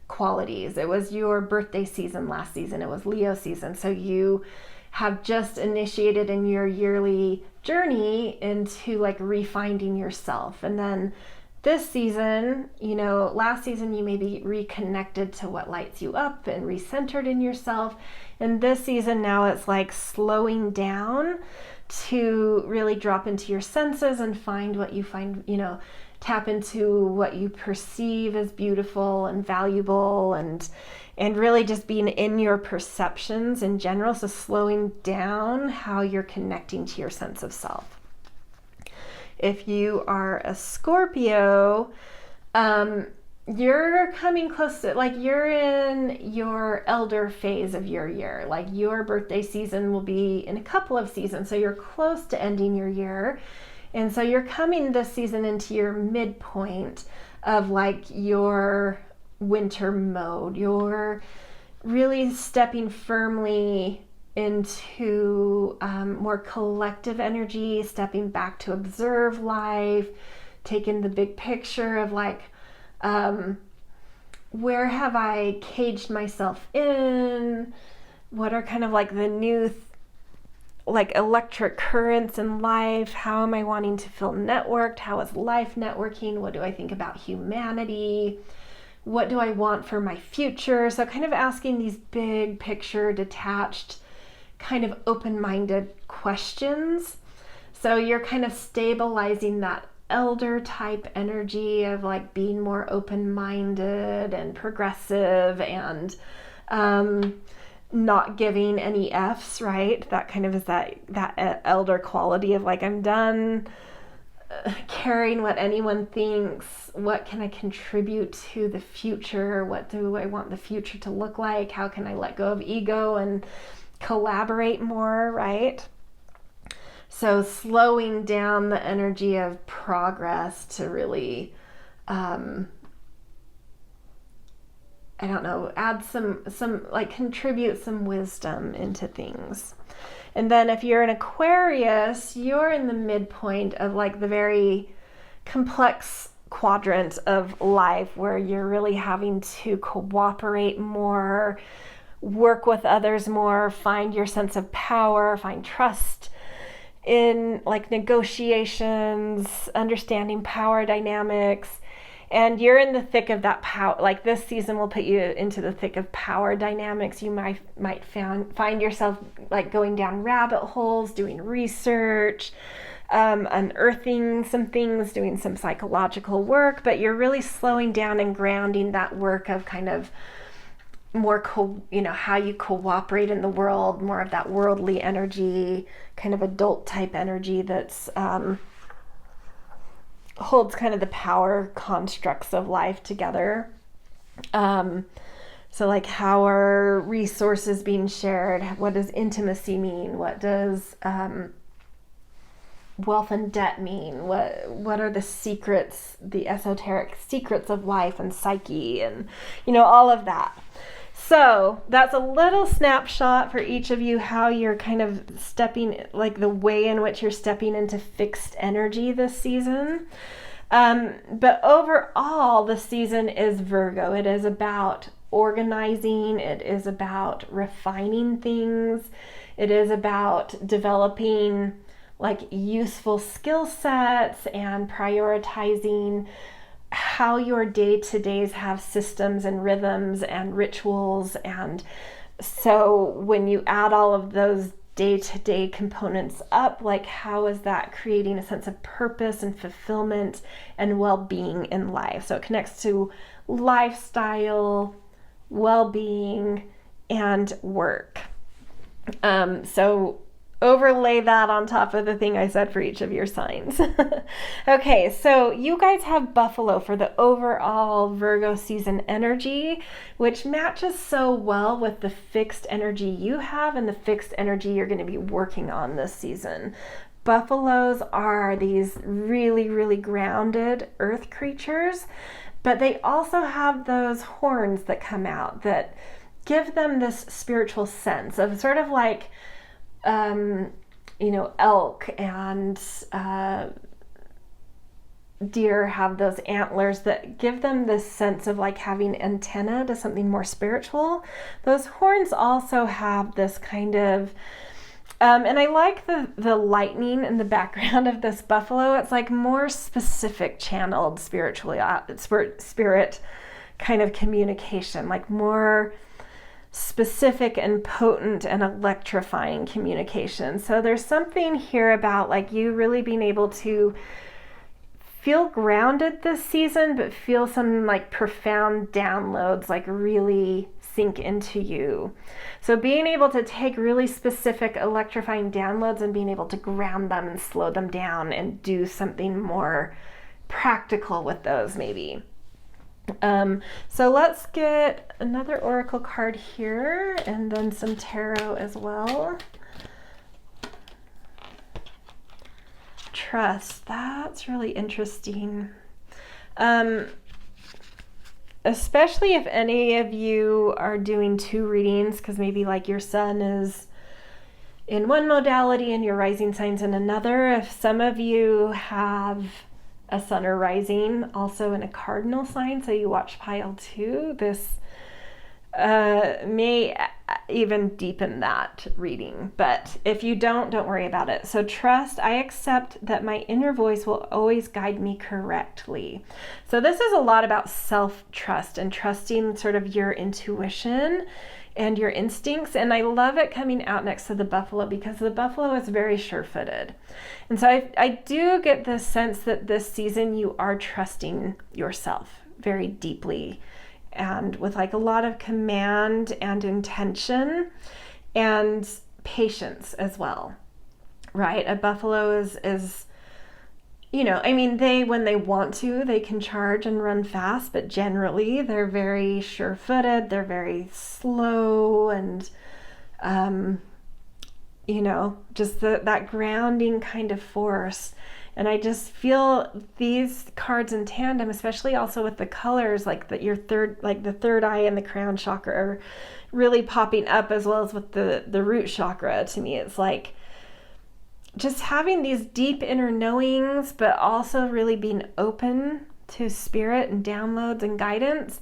qualities. It was your birthday season last season. It was Leo season. So you have just initiated in your yearly journey into like refinding yourself. And then this season, last season you maybe reconnected to what lights you up and recentered in yourself. And this season now it's like slowing down to really drop into your senses and find what you find, tap into what you perceive as beautiful and valuable and really just being in your perceptions in general. So slowing down how you're connecting to your sense of self. If you are a Scorpio, you're coming close to, like, you're in your elder phase of your year. Like, your birthday season will be in a couple of seasons, so you're close to ending your year. And so you're coming this season into your midpoint of, like, your winter mode. You're really stepping firmly into more collective energy, stepping back to observe life, taking the big picture of like, where have I caged myself in? what are kind of like the new like electric currents in life? How am I wanting to feel networked? How is life networking? What do I think about humanity? What do I want for my future? So kind of asking these big picture, detached, kind of open-minded questions. So you're kind of stabilizing that elder type energy of like being more open-minded and progressive and not giving any F's, right? That kind of is that elder quality of like, I'm done caring what anyone thinks. What can I contribute to the future? What do I want the future to look like? How can I let go of ego and collaborate more, right? So slowing down the energy of progress to really add some like contribute some wisdom into things. And then if you're an Aquarius, you're in the midpoint of like the very complex quadrant of life where you're really having to cooperate more, work with others more, find your sense of power, find trust in like negotiations, understanding power dynamics. And you're in the thick of that power. Like this season will put you into the thick of power dynamics. You might find yourself like going down rabbit holes, doing research, unearthing some things, doing some psychological work. But you're really slowing down and grounding that work of kind of more, how you cooperate in the world, more of that worldly energy, kind of adult type energy that's holds kind of the power constructs of life together. So like, how are resources being shared? What does intimacy mean? What does wealth and debt mean? What are the secrets, the esoteric secrets of life and psyche, and all of that. So that's a little snapshot for each of you, how you're kind of stepping, like the way in which you're stepping into fixed energy this season. But overall, the season is Virgo. It is about organizing. It is about refining things. It is about developing like useful skill sets and prioritizing how your day-to-days have systems and rhythms and rituals. And so when you add all of those day-to-day components up, like how is that creating a sense of purpose and fulfillment and well-being in life? So it connects to lifestyle, well-being, and work. So overlay that on top of the thing I said for each of your signs. Okay, so you guys have Buffalo for the overall Virgo season energy, which matches so well with the fixed energy you have and the fixed energy you're going to be working on this season. Buffaloes are these really, really grounded earth creatures, but they also have those horns that come out that give them this spiritual sense of sort of like elk and deer have those antlers that give them this sense of like having antenna to something more spiritual. Those horns also have this kind of and I like the lightning in the background of this buffalo. It's like more specific channeled spirit kind of communication, like more specific and potent and electrifying communication. So there's something here about like you really being able to feel grounded this season, but feel some like profound downloads like really sink into you. So being able to take really specific electrifying downloads and being able to ground them and slow them down and do something more practical with those maybe. So let's get another oracle card here and then some tarot as well. Trust, that's really interesting. Especially if any of you are doing two readings, because maybe like your sun is in one modality and your rising sign's in another. If some of you have a sun or rising also in a cardinal sign, so you watch pile 2, this may even deepen that reading. But if you don't worry about it. So trust, I accept that my inner voice will always guide me correctly. So this is a lot about self-trust and trusting sort of your intuition and your instincts. And I love it coming out next to the buffalo because the buffalo is very sure-footed. And so I do get the sense that this season you are trusting yourself very deeply and with like a lot of command and intention and patience as well, right? A buffalo is you know, I mean, when they want to, they can charge and run fast, but generally they're very sure-footed, they're very slow, and, you know, just that grounding kind of force. And I just feel these cards in tandem, especially also with the colors, like the third eye and the crown chakra are really popping up, as well as with the root chakra. To me, it's like just having these deep inner knowings, but also really being open to spirit and downloads and guidance,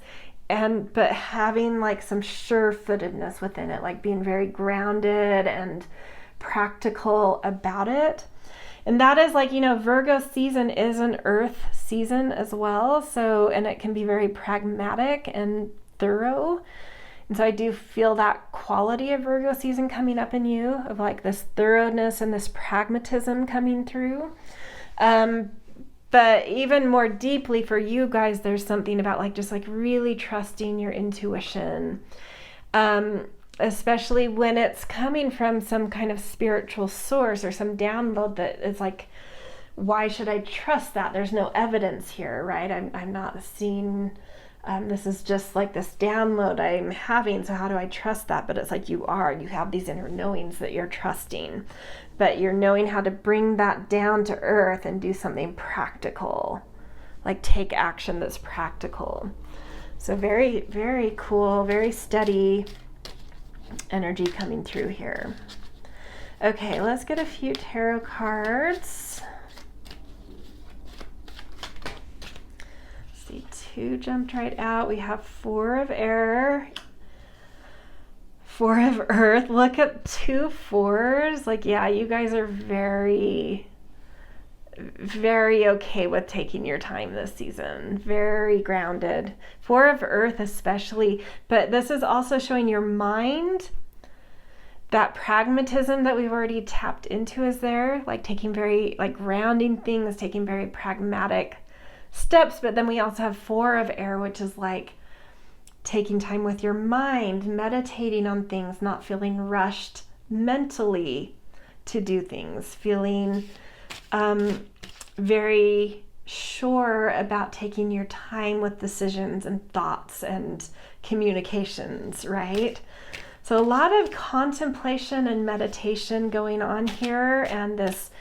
but having like some sure-footedness within it, like being very grounded and practical about it. And that is like, you know, Virgo season is an earth season as well. So, and it can be very pragmatic and thorough. And so I do feel that quality of Virgo season coming up in you, of like this thoroughness and this pragmatism coming through. But even more deeply for you guys, there's something about like just like really trusting your intuition, especially when it's coming from some kind of spiritual source or some download that is like, why should I trust that? There's no evidence here, right? I'm not seeing... this is just like this download I'm having, so how do I trust that? But it's like you have these inner knowings that you're trusting, but you're knowing how to bring that down to earth and do something practical, like take action that's practical. So very, very cool, very steady energy coming through here. Okay, let's get a few tarot cards. Two jumped right out. We have 4 of air, 4 of earth. Look at 2 4s. Like, yeah, you guys are very, very okay with taking your time this season. Very grounded. 4 of earth especially. But this is also showing your mind. That pragmatism that we've already tapped into is there. Like taking very, like grounding things, taking very pragmatic steps. But then we also have 4 of air, which is like taking time with your mind, meditating on things, not feeling rushed mentally to do things, feeling very sure about taking your time with decisions and thoughts and communications, right? So a lot of contemplation and meditation going on here, and this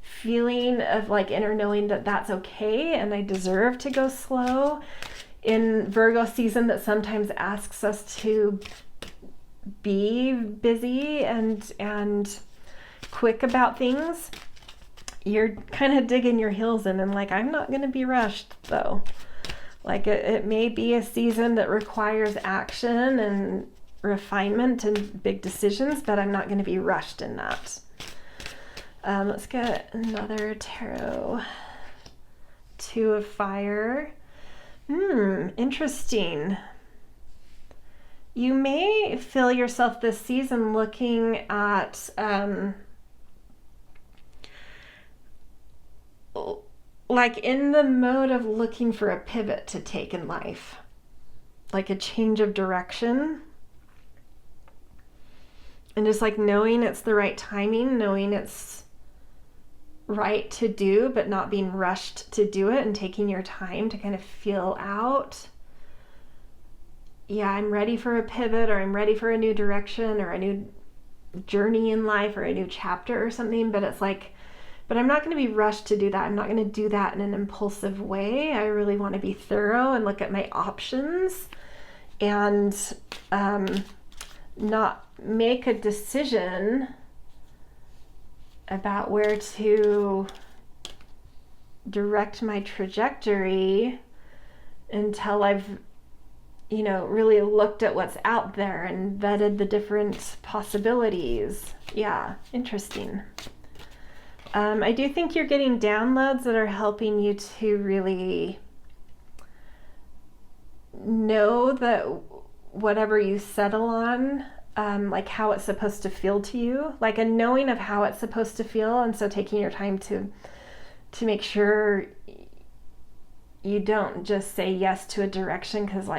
feeling of like inner knowing that that's okay and I deserve to go slow in Virgo season, that sometimes asks us to be busy and quick about things. You're kind of digging your heels in and like, I'm not going to be rushed though. Like it may be a season that requires action and refinement and big decisions, but I'm not going to be rushed in that. Let's get another tarot. 2 of fire. Interesting. You may feel yourself this season looking at like in the mode of looking for a pivot to take in life, like a change of direction. And just like knowing it's the right timing, knowing it's right to do, but not being rushed to do it, and taking your time to kind of feel out, yeah, I'm ready for a pivot, or I'm ready for a new direction, or a new journey in life, or a new chapter or something. But it's like, but I'm not going to be rushed to do that. I'm not going to do that in an impulsive way. I really want to be thorough and look at my options and not make a decision about where to direct my trajectory until I've, really looked at what's out there and vetted the different possibilities. Yeah, interesting. I do think you're getting downloads that are helping you to really know that whatever you settle on, like how it's supposed to feel to you, like a knowing of how it's supposed to feel. And so taking your time to make sure you don't just say yes to a direction because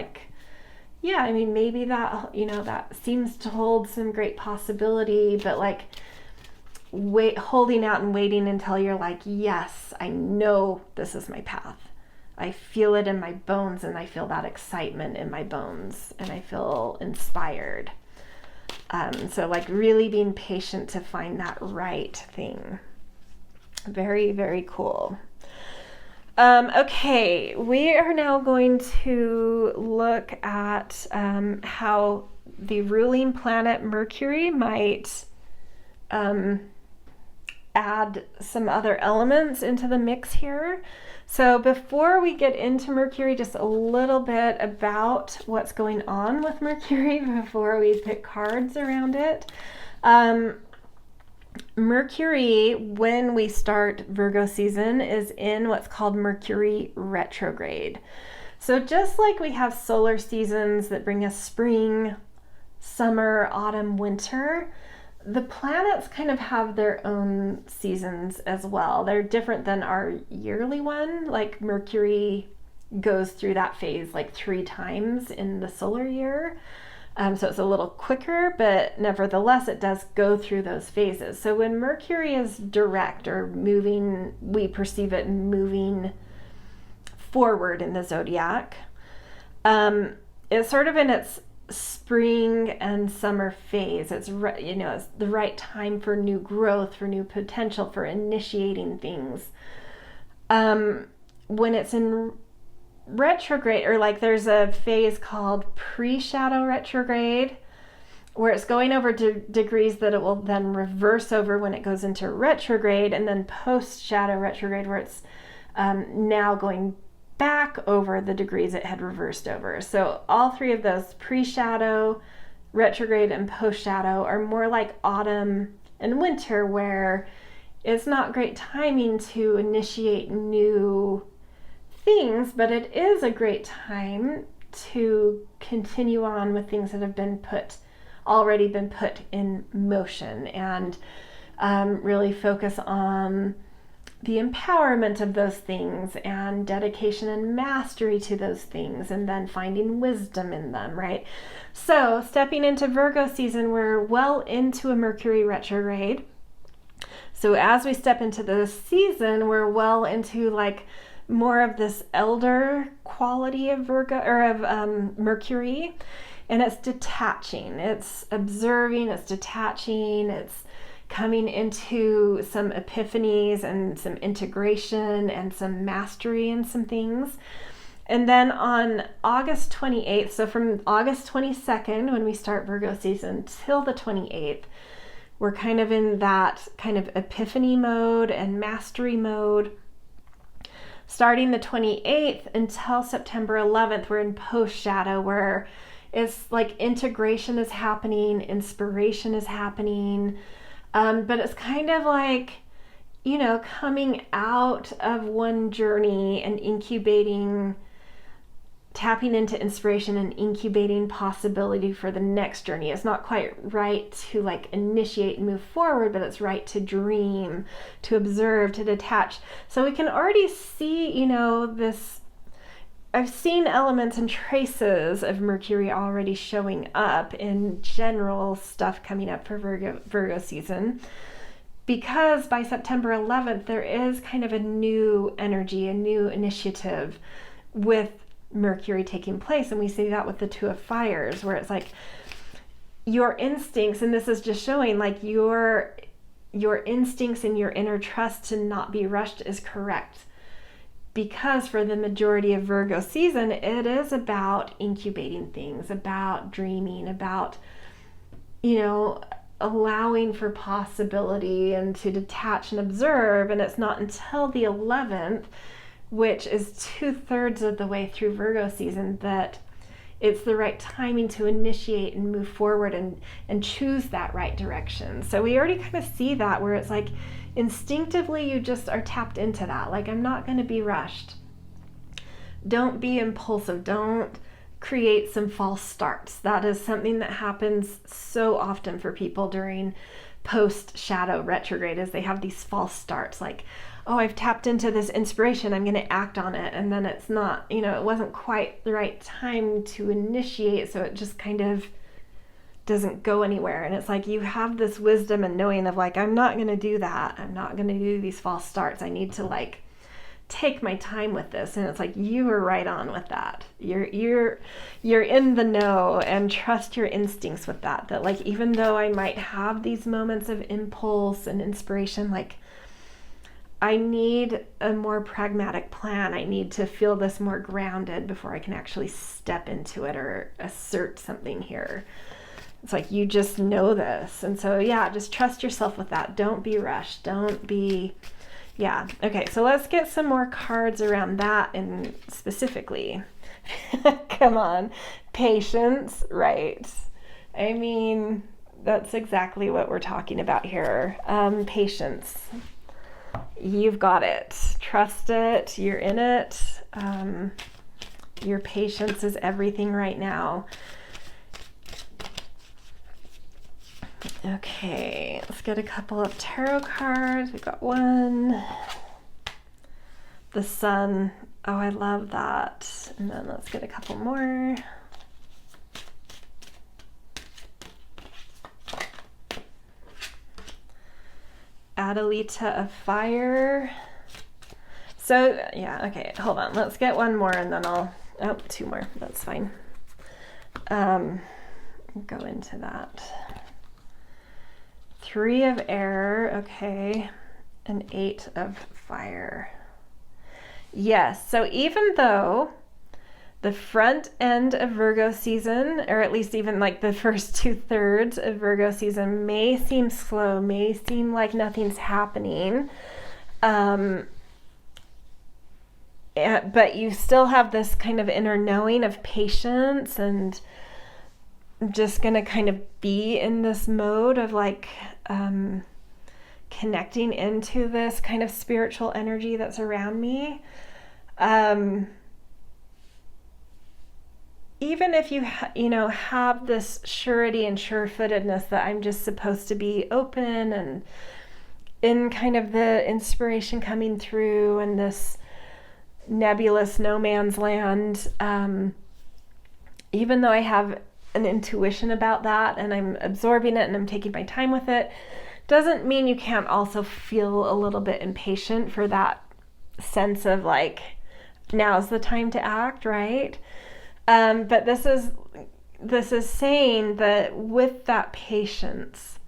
yeah, I mean, maybe that, that seems to hold some great possibility, but holding out and waiting until you're like, yes, I know this is my path. I feel it in my bones, and I feel that excitement in my bones, and I feel inspired. So really being patient to find that right thing. Very, very cool. Okay, we are now going to look at how the ruling planet Mercury might add some other elements into the mix here. So before we get into Mercury, just a little bit about what's going on with Mercury before we pick cards around it. Mercury, when we start Virgo season, is in what's called Mercury retrograde. So just like we have solar seasons that bring us spring, summer, autumn, winter, the planets kind of have their own seasons as well. They're different than our yearly one. Like Mercury goes through that phase 3 times in the solar year. So it's a little quicker, but nevertheless, it does go through those phases. So when Mercury is direct or moving, we perceive it moving forward in the zodiac. It's sort of in its spring and summer phase. It's it's the right time for new growth, for new potential, for initiating things. When it's in retrograde, or there's a phase called pre-shadow retrograde, where it's going over degrees that it will then reverse over when it goes into retrograde, and then post-shadow retrograde, where it's now going back over the degrees it had reversed over. So all 3 of those, pre-shadow, retrograde, and post-shadow, are more like autumn and winter, where it's not great timing to initiate new things, but it is a great time to continue on with things that have already been put in motion, and really focus on the empowerment of those things and dedication and mastery to those things, and then finding wisdom in them, right? So stepping into Virgo season, we're well into a Mercury retrograde. So as we step into this season, we're well into more of this elder quality of Virgo, or of Mercury, and it's detaching, it's observing, it's detaching, it's coming into some epiphanies and some integration and some mastery in some things. And then on August 28th, so from August 22nd, when we start Virgo season, till the 28th, we're kind of in that kind of epiphany mode and mastery mode. Starting the 28th until September 11th, we're in post-shadow, where it's integration is happening, inspiration is happening, but it's kind of coming out of one journey and incubating, tapping into inspiration and incubating possibility for the next journey. It's not quite right to initiate and move forward, but it's right to dream, to observe, to detach. So we can already see, this, I've seen elements and traces of Mercury already showing up in general stuff coming up for Virgo season, because by September 11th, there is kind of a new energy, a new initiative with Mercury taking place. And we see that with the 2 of Fires, where it's your instincts, and this is just showing your instincts and your inner trust to not be rushed is correct. Because for the majority of Virgo season, it is about incubating things, about dreaming, about, allowing for possibility and to detach and observe. And it's not until the 11th, which is 2/3 of the way through Virgo season, that it's the right timing to initiate and move forward and choose that right direction. So we already kind of see that, where it's like instinctively you just are tapped into that. Like, I'm not going to be rushed. Don't be impulsive. Don't create some false starts. That is something that happens so often for people during post shadow retrograde, is they have these false starts, like, oh, I've tapped into this inspiration, I'm going to act on it, and then it's not, it wasn't quite the right time to initiate, so it just kind of doesn't go anywhere. And it's like, you have this wisdom and knowing of like, I'm not going to do that, I'm not going to do these false starts, I need to like take my time with this. And it's like, you are right on with that. You're in the know, and trust your instincts with that like, even though I might have these moments of impulse and inspiration, like, I need a more pragmatic plan. I need to feel this more grounded before I can actually step into it or assert something here. It's like, you just know this. And so, yeah, just trust yourself with that. Don't be rushed. Don't be, yeah. Okay, so let's get some more cards around that, and specifically, come on, patience, right? I mean, that's exactly what we're talking about here. Patience. You've got it. Trust it. You're in it. Your patience is everything right now. Okay, let's get a couple of tarot cards. We've got one. The Sun. Oh, I love that. And then let's get a couple more. Adelita of Fire. So, yeah, okay, hold on. Let's get one more and then two more. That's fine. Go into that. 3 of Air, okay, and 8 of Fire. Yes, so even though the front end of Virgo season, or at least even like the first 2/3 of Virgo season, may seem slow, may seem like nothing's happening, but you still have this kind of inner knowing of patience, and I'm just going to kind of be in this mode of like connecting into this kind of spiritual energy that's around me. Even if you have this surety and sure-footedness that I'm just supposed to be open and in kind of the inspiration coming through and this nebulous no man's land, even though I have an intuition about that and I'm absorbing it and I'm taking my time with it, doesn't mean you can't also feel a little bit impatient for that sense of like, now's the time to act, right? But this is saying that with that patience,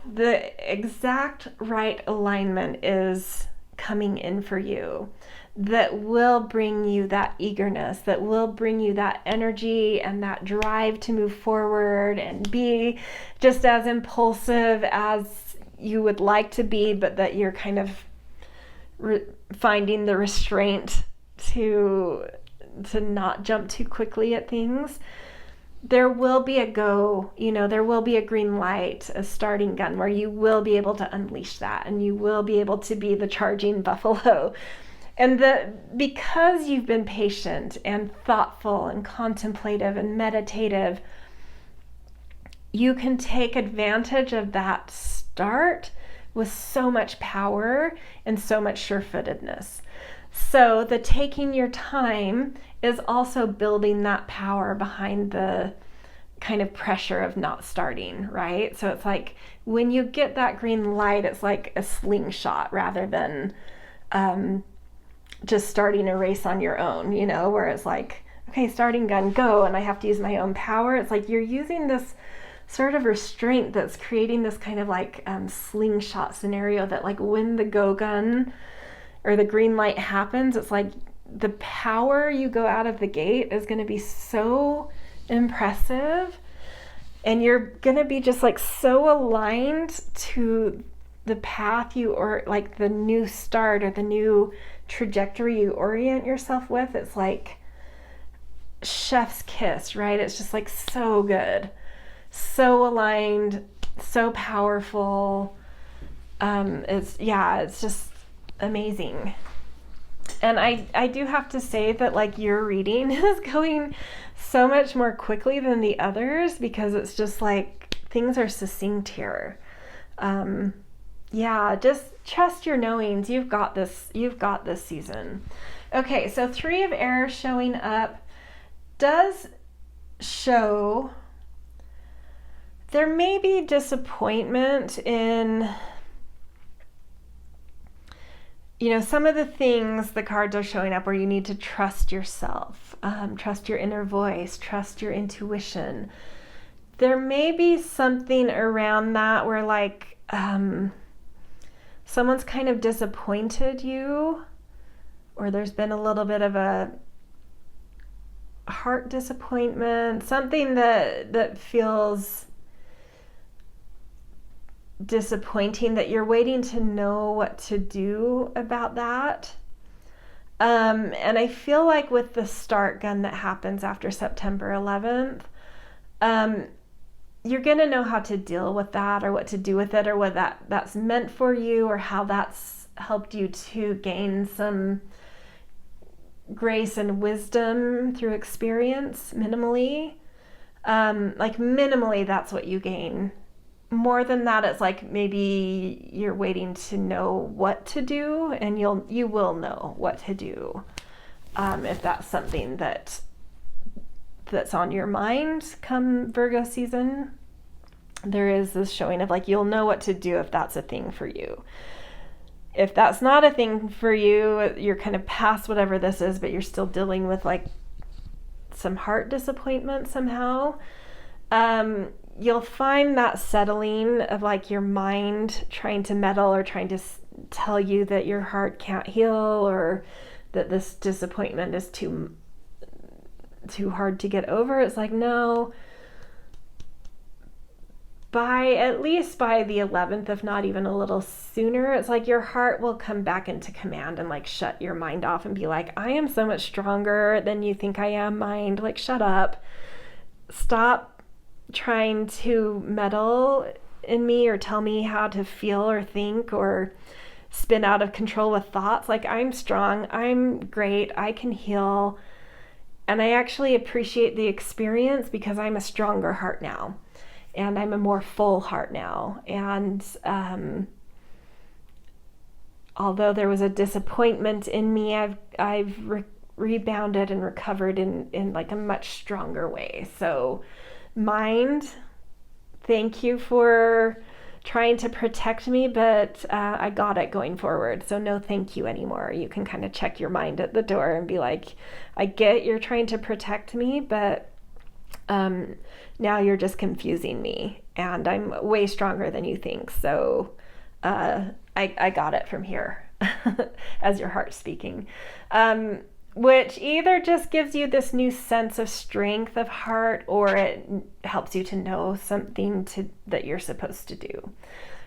the exact right alignment is coming in for you that will bring you that eagerness, that will bring you that energy and that drive to move forward and be just as impulsive as you would like to be, but that you're kind of finding the restraint to not jump too quickly at things. There will be a go, there will be a green light, a starting gun where you will be able to unleash that and you will be able to be the charging buffalo. And because you've been patient and thoughtful and contemplative and meditative, you can take advantage of that start with so much power and so much sure-footedness. So the taking your time is also building that power behind the kind of pressure of not starting, right? So it's like when you get that green light, it's like a slingshot rather than just starting a race on your own, where it's like, okay, starting gun, go, and I have to use my own power. It's like you're using this sort of restraint that's creating this kind of like slingshot scenario that like when the go gun or the green light happens, it's like the power you go out of the gate is going to be so impressive, and you're going to be just like so aligned to the path or like the new start or the new trajectory you orient yourself with. It's like chef's kiss, right? It's just like so good, so aligned, so powerful. It's just amazing. And I do have to say that like your reading is going so much more quickly than the others, because it's just like things are succinct here. Just trust your knowings. You've got this season. Okay, so 3 of air showing up does show there may be disappointment in, some of the things the cards are showing up where you need to trust yourself, trust your inner voice, trust your intuition. There may be something around that where like someone's kind of disappointed you, or there's been a little bit of a heart disappointment, something that feels disappointing, that you're waiting to know what to do about that. And I feel like with the start gun that happens after September 11th, you're going to know how to deal with that, or what to do with it, or what that's meant for you, or how that's helped you to gain some grace and wisdom through experience, minimally. Minimally, that's what you gain. More than that, it's like maybe you're waiting to know what to do, and you will know what to do if that's something that's on your mind come Virgo season. There is this showing of like you'll know what to do if that's a thing for you. If that's not a thing for you, you're kind of past whatever this is, but you're still dealing with like some heart disappointment somehow. You'll find that settling of like your mind trying to meddle or trying to tell you that your heart can't heal, or that this disappointment is too hard to get over. It's like, no, at least by the 11th, if not even a little sooner, it's like your heart will come back into command and like shut your mind off and be like, I am so much stronger than you think I am, mind. Like, shut up. Stop trying to meddle in me or tell me how to feel or think or spin out of control with thoughts. Like, I'm strong. I'm great. I can heal. And I actually appreciate the experience because I'm a stronger heart now. And I'm a more full heart now. And although there was a disappointment in me, I've rebounded and recovered in like a much stronger way. So mind, thank you for trying to protect me, but I got it going forward. So no thank you anymore. You can kind of check your mind at the door and be like, I get you're trying to protect me, but now you're just confusing me, and I'm way stronger than you think. So I got it from here as your heart speaking. Which either just gives you this new sense of strength of heart, or it helps you to know something that you're supposed to do,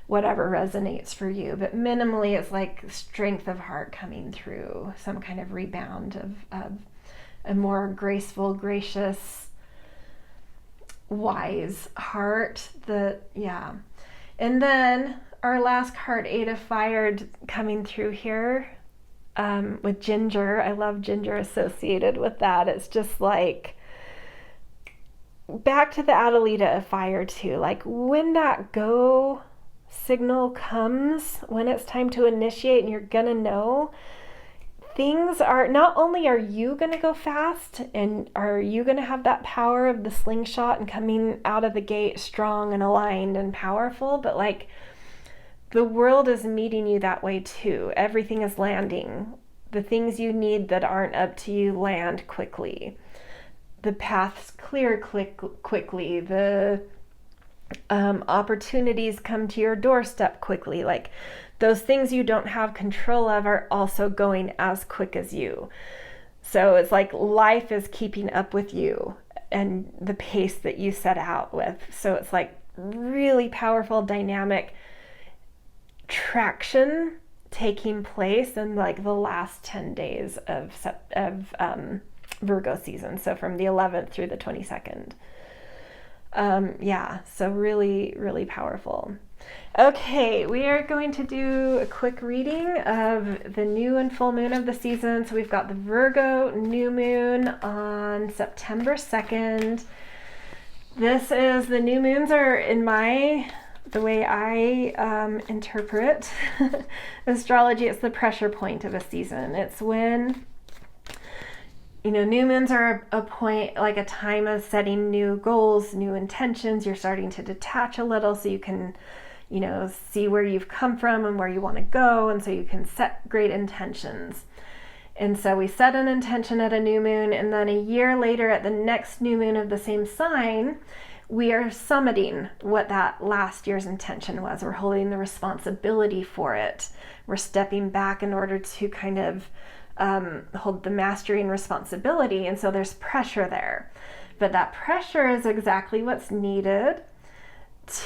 whatever resonates for you. But minimally, it's like strength of heart coming through, some kind of rebound of a more graceful, gracious, wise heart. And then our last card, 8 of Fire, coming through here. With ginger. I love ginger associated with that. It's just like back to the Adelita of Fire too. Like when that go signal comes, when it's time to initiate, and you're gonna know, things are, not only are you gonna go fast and are you gonna have that power of the slingshot and coming out of the gate strong and aligned and powerful, but like the world is meeting you that way too. Everything is landing. The things you need that aren't up to you land quickly. The paths clear quickly. The opportunities come to your doorstep quickly. Like those things you don't have control of are also going as quick as you. So it's like life is keeping up with you and the pace that you set out with. So it's like really powerful, dynamic traction taking place in like the last 10 days of Virgo season. So from the 11th through the 22nd. Yeah, so really, really powerful. Okay, we are going to do a quick reading of the new and full moon of the season. So we've got the Virgo new moon on September 2nd. This is, the new moons are the way I interpret astrology, it's the pressure point of a season. It's when, new moons are a point, like a time of setting new goals, new intentions. You're starting to detach a little so you can, see where you've come from and where you want to go. And so you can set great intentions. And so we set an intention at a new moon, and then a year later at the next new moon of the same sign, we are summiting what that last year's intention was. We're holding the responsibility for it. We're stepping back in order to kind of hold the mastery and responsibility. And so there's pressure there. But that pressure is exactly what's needed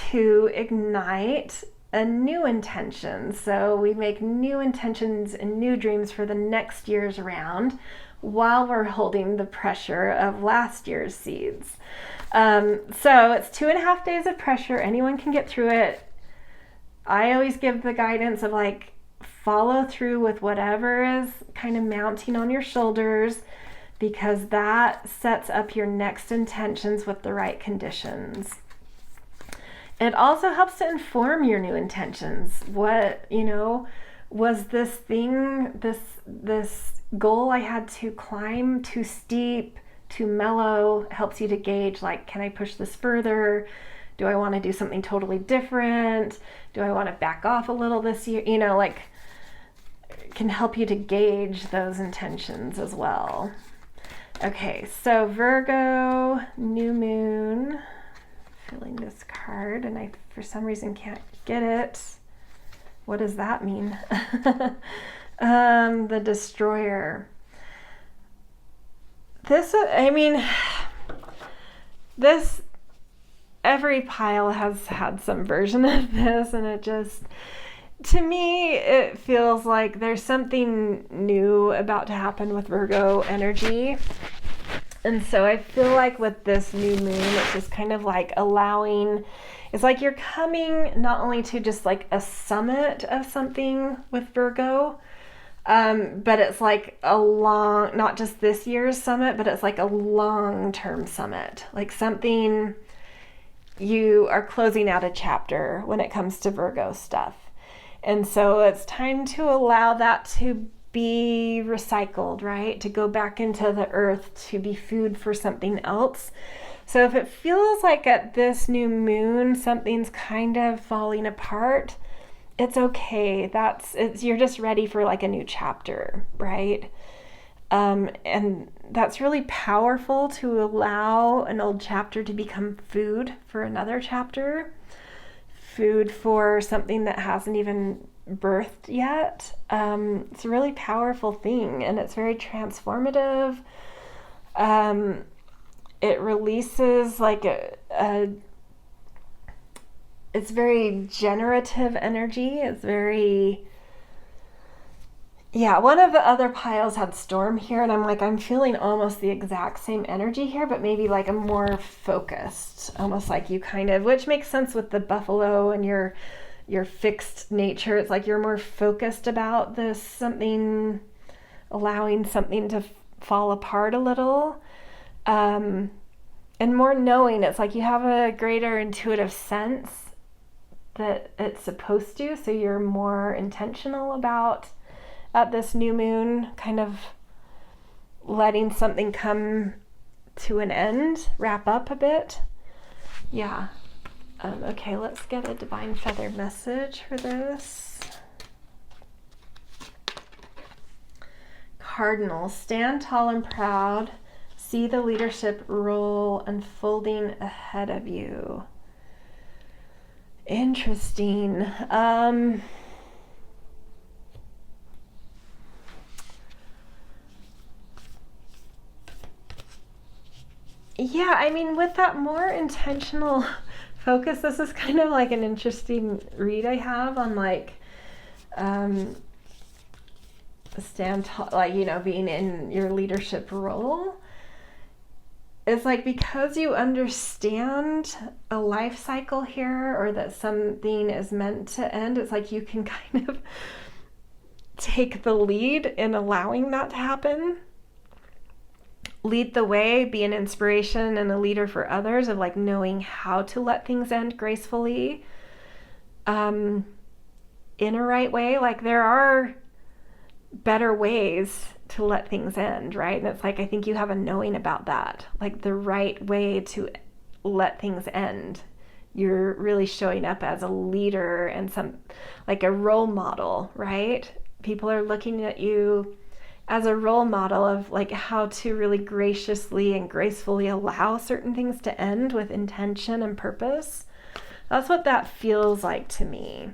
to ignite a new intention. So we make new intentions and new dreams for the next year's round while we're holding the pressure of last year's seeds. So it's 2.5 days of pressure. Anyone can get through it. I always give the guidance of follow through with whatever is kind of mounting on your shoulders, because that sets up your next intentions with the right conditions. It also helps to inform your new intentions. What, was this thing, this goal I had to climb too steep, too mellow? Helps you to gauge, can I push this further? Do I want to do something totally different? Do I want to back off a little this year? Can help you to gauge those intentions as well. Okay, so Virgo, new moon. Feeling this card, and I for some reason can't get it. What does that mean? The Destroyer. This, every pile has had some version of this, and it just, to me, it feels like there's something new about to happen with Virgo energy. And so I feel like with this new moon, it's just kind of allowing, it's like you're coming not only to just a summit of something with Virgo, but it's not just this year's summit, but it's a long-term summit, something you are closing out a chapter when it comes to Virgo stuff. And so it's time to allow that to be recycled, right? To go back into the earth to be food for something else. So if it feels like at this new moon something's kind of falling apart, it's okay. You're just ready for a new chapter, right? And that's really powerful, to allow an old chapter to become food for another chapter, food for something that hasn't even birthed yet. It's a really powerful thing, and it's very transformative. It releases it's very generative energy. It's very, one of the other piles had Storm here, and I'm feeling almost the exact same energy here, but maybe a more focused, almost you kind of, which makes sense with the buffalo and your fixed nature. It's you're more focused about this, something, allowing something to fall apart a little, and more knowing. It's you have a greater intuitive sense that it's supposed to, so you're more intentional about, at this new moon, kind of letting something come to an end, wrap up a bit. Okay, let's get a Divine Feather message for this. Cardinal, stand tall and proud. See the leadership role unfolding ahead of you. Interesting. With that more intentional focus, this is kind of an interesting read I have on stand tall, being in your leadership role. it's like because you understand a life cycle here, or that something is meant to end, it's like you can kind of take the lead in allowing that to happen. Lead the way, be an inspiration and a leader for others, of like knowing how to let things end gracefully, in a right way. Like there are better ways to let things end, right? And it's like, I think you have a knowing about that, like the right way to let things end. You're really showing up as a leader and like a role model, right? People are looking at you as a role model of like how to really graciously and gracefully allow certain things to end with intention and purpose. That's what that feels like to me.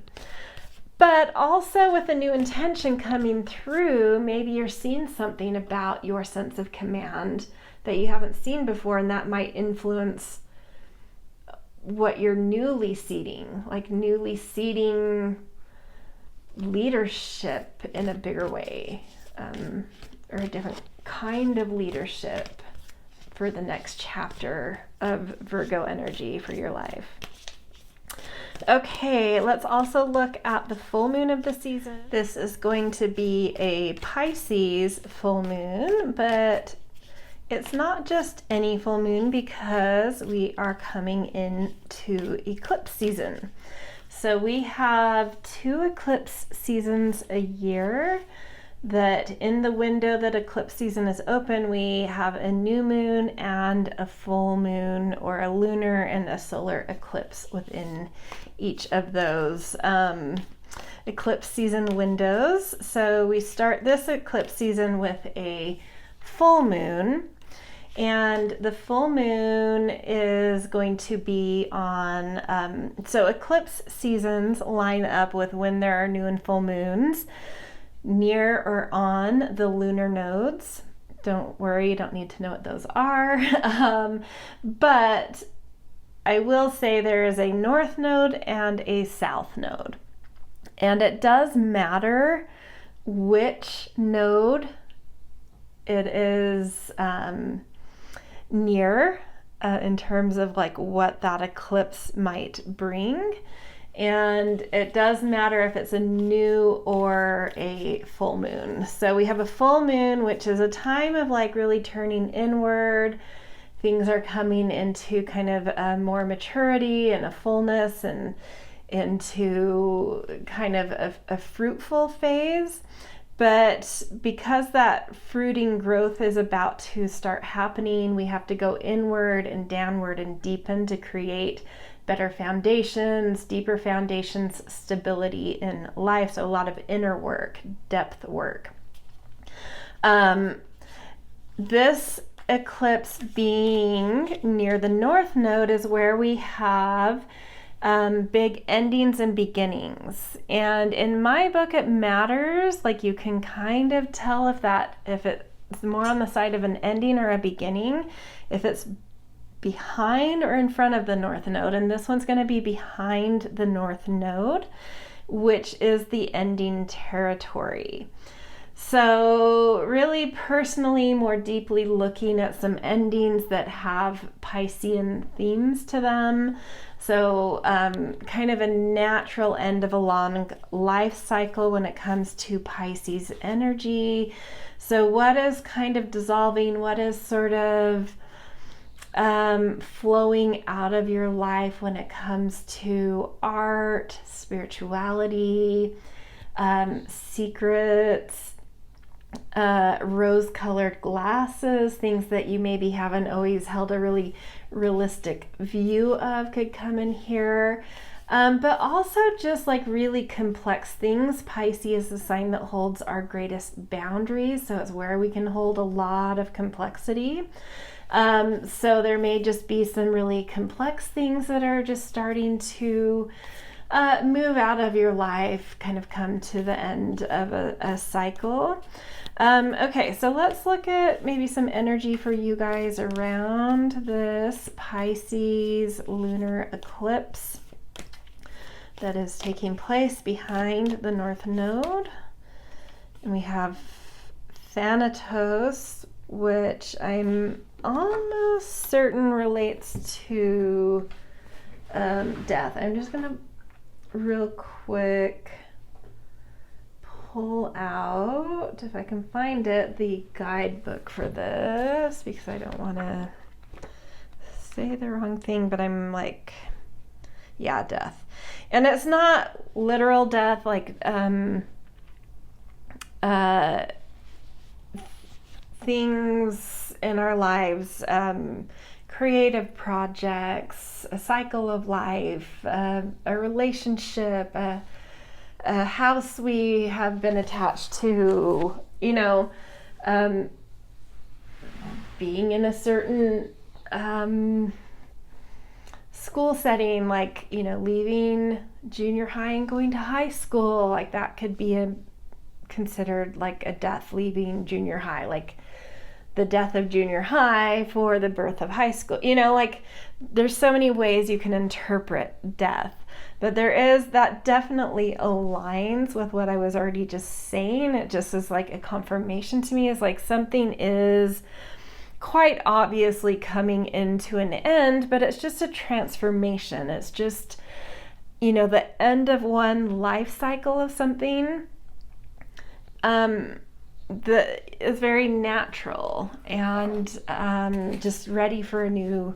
But also with a new intention coming through, maybe you're seeing something about your sense of command that you haven't seen before, and that might influence what you're newly seeding, like newly seeding leadership in a bigger way, or a different kind of leadership for the next chapter of Virgo energy for your life. Okay, let's also look at the full moon of the season. This is going to be a Pisces full moon, but it's not just any full moon, because we are coming into eclipse season. So we have 2 eclipse seasons a year, that in the window that eclipse season is open, we have a new moon and a full moon, or a lunar and a solar eclipse within each of those eclipse season windows. So we start this eclipse season with a full moon, and the full moon is going to be on, so eclipse seasons line up with when there are new and full moons near or on the lunar nodes. Don't worry, you don't need to know what those are. But I will say there is a north node and a south node. And it does matter which node it is near, in terms of like what that eclipse might bring. And it does matter if it's a new or a full moon. So we have a full moon, which is a time of like really turning inward. Things are coming into kind of more maturity and a fullness, and into kind of a fruitful phase. But because that fruiting growth is about to start happening, we have to go inward and downward and deepen to create better foundations, deeper foundations, stability in life. So a lot of inner work, depth work. This eclipse being near the north node is where we have big endings and beginnings. And in my book, it matters. Like you can kind of tell if it's more on the side of an ending or a beginning, if it's behind or in front of the north node. And this one's going to be behind the north node, which is the ending territory. So really personally, more deeply looking at some endings that have Piscean themes to them. So kind of a natural end of a long life cycle when it comes to Pisces energy. So what is kind of dissolving, what is sort of flowing out of your life when it comes to art, spirituality, secrets, rose-colored glasses, things that you maybe haven't always held a really realistic view of could come in here. But also just like really complex things. Pisces is the sign that holds our greatest boundaries, so it's where we can hold a lot of complexity. So there may just be some really complex things that are just starting to move out of your life, kind of come to the end of a cycle. Okay, so let's look at maybe some energy for you guys around this Pisces lunar eclipse that is taking place behind the North Node. And we have Thanatos, which I'm almost certain relates to death. I'm just going to real quick pull out, if I can find it, the guidebook for this, because I don't want to say the wrong thing, but I'm like, yeah, death. And it's not literal death, like things in our lives, creative projects, a cycle of life, a relationship, a house we have been attached to, being in a certain school setting, like, leaving junior high and going to high school, like that could be considered like a death, leaving junior high, like the death of junior high for the birth of high school. Like there's so many ways you can interpret death, but that definitely aligns with what I was already just saying. It just is like a confirmation to me, is like something is quite obviously coming into an end, but it's just a transformation. It's just, the end of one life cycle of something that is very natural and just ready for a new,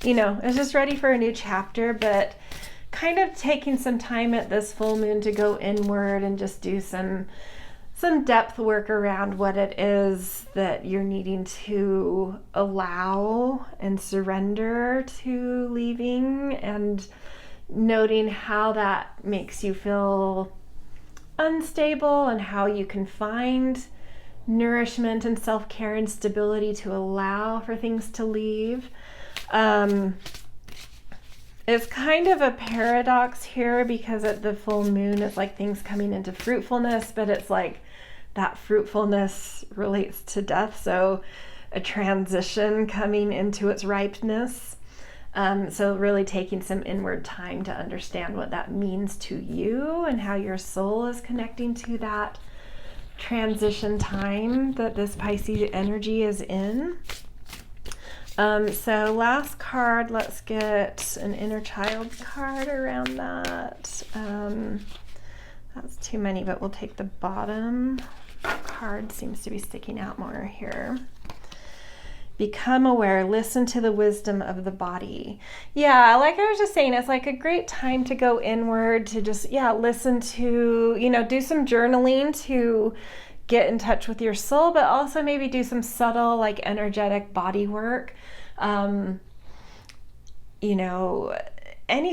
it's just ready for a new chapter, but kind of taking some time at this full moon to go inward and just do some depth work around what it is that you're needing to allow and surrender to leaving, and noting how that makes you feel unstable and how you can find nourishment and self-care and stability to allow for things to leave. It's kind of a paradox here, because at the full moon it's like things coming into fruitfulness, but it's like that fruitfulness relates to death, so a transition coming into its ripeness. So really taking some inward time to understand what that means to you and how your soul is connecting to that transition time that this Pisces energy is in. So last card, let's get an inner child card around that. That's too many, but we'll take the bottom card. Seems to be sticking out more here. Become aware, listen to the wisdom of the body. Yeah, like I was just saying, it's like a great time to go inward, to just, listen to, do some journaling to get in touch with your soul, but also maybe do some subtle, like energetic body work. Any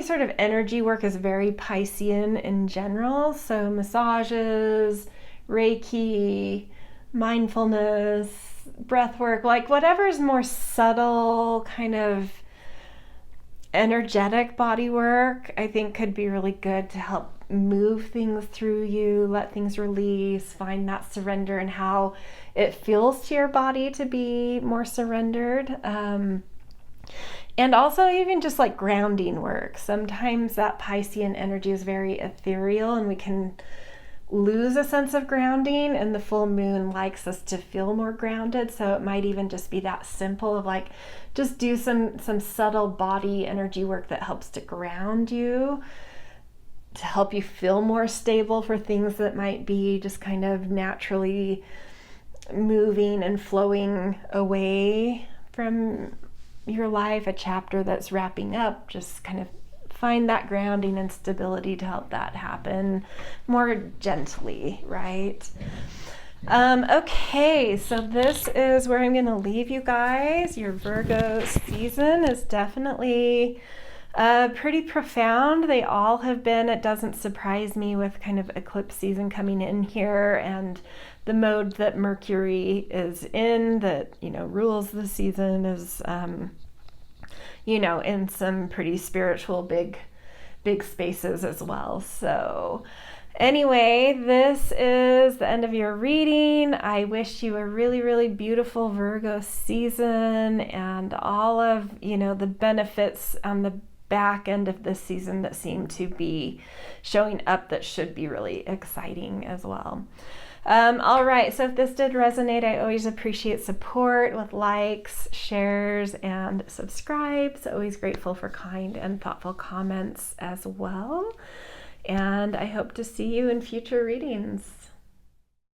sort of energy work is very Piscean in general. So massages, Reiki, mindfulness, breath work, like whatever's more subtle kind of energetic body work, I think could be really good to help move things through you, let things release, find that surrender and how it feels to your body to be more surrendered. And also even just like grounding work. Sometimes that Piscean energy is very ethereal and we can lose a sense of grounding, and the full moon likes us to feel more grounded. So it might even just be that simple of like, just do some subtle body energy work that helps to ground you, to help you feel more stable for things that might be just kind of naturally moving and flowing away from your life, a chapter that's wrapping up. Just kind of find that grounding and stability to help that happen more gently, right? Okay, so this is where I'm going to leave you guys. Your Virgo season is definitely pretty profound. They all have been. It doesn't surprise me with kind of eclipse season coming in here and the mode that Mercury is in, that, rules the season, is, in some pretty spiritual big spaces as well. So anyway, this is the end of your reading. I wish you a really, really beautiful Virgo season and all of, the benefits on the back end of this season that seem to be showing up that should be really exciting as well. All right, so if this did resonate, I always appreciate support with likes, shares, and subscribes. Always grateful for kind and thoughtful comments as well. And I hope to see you in future readings.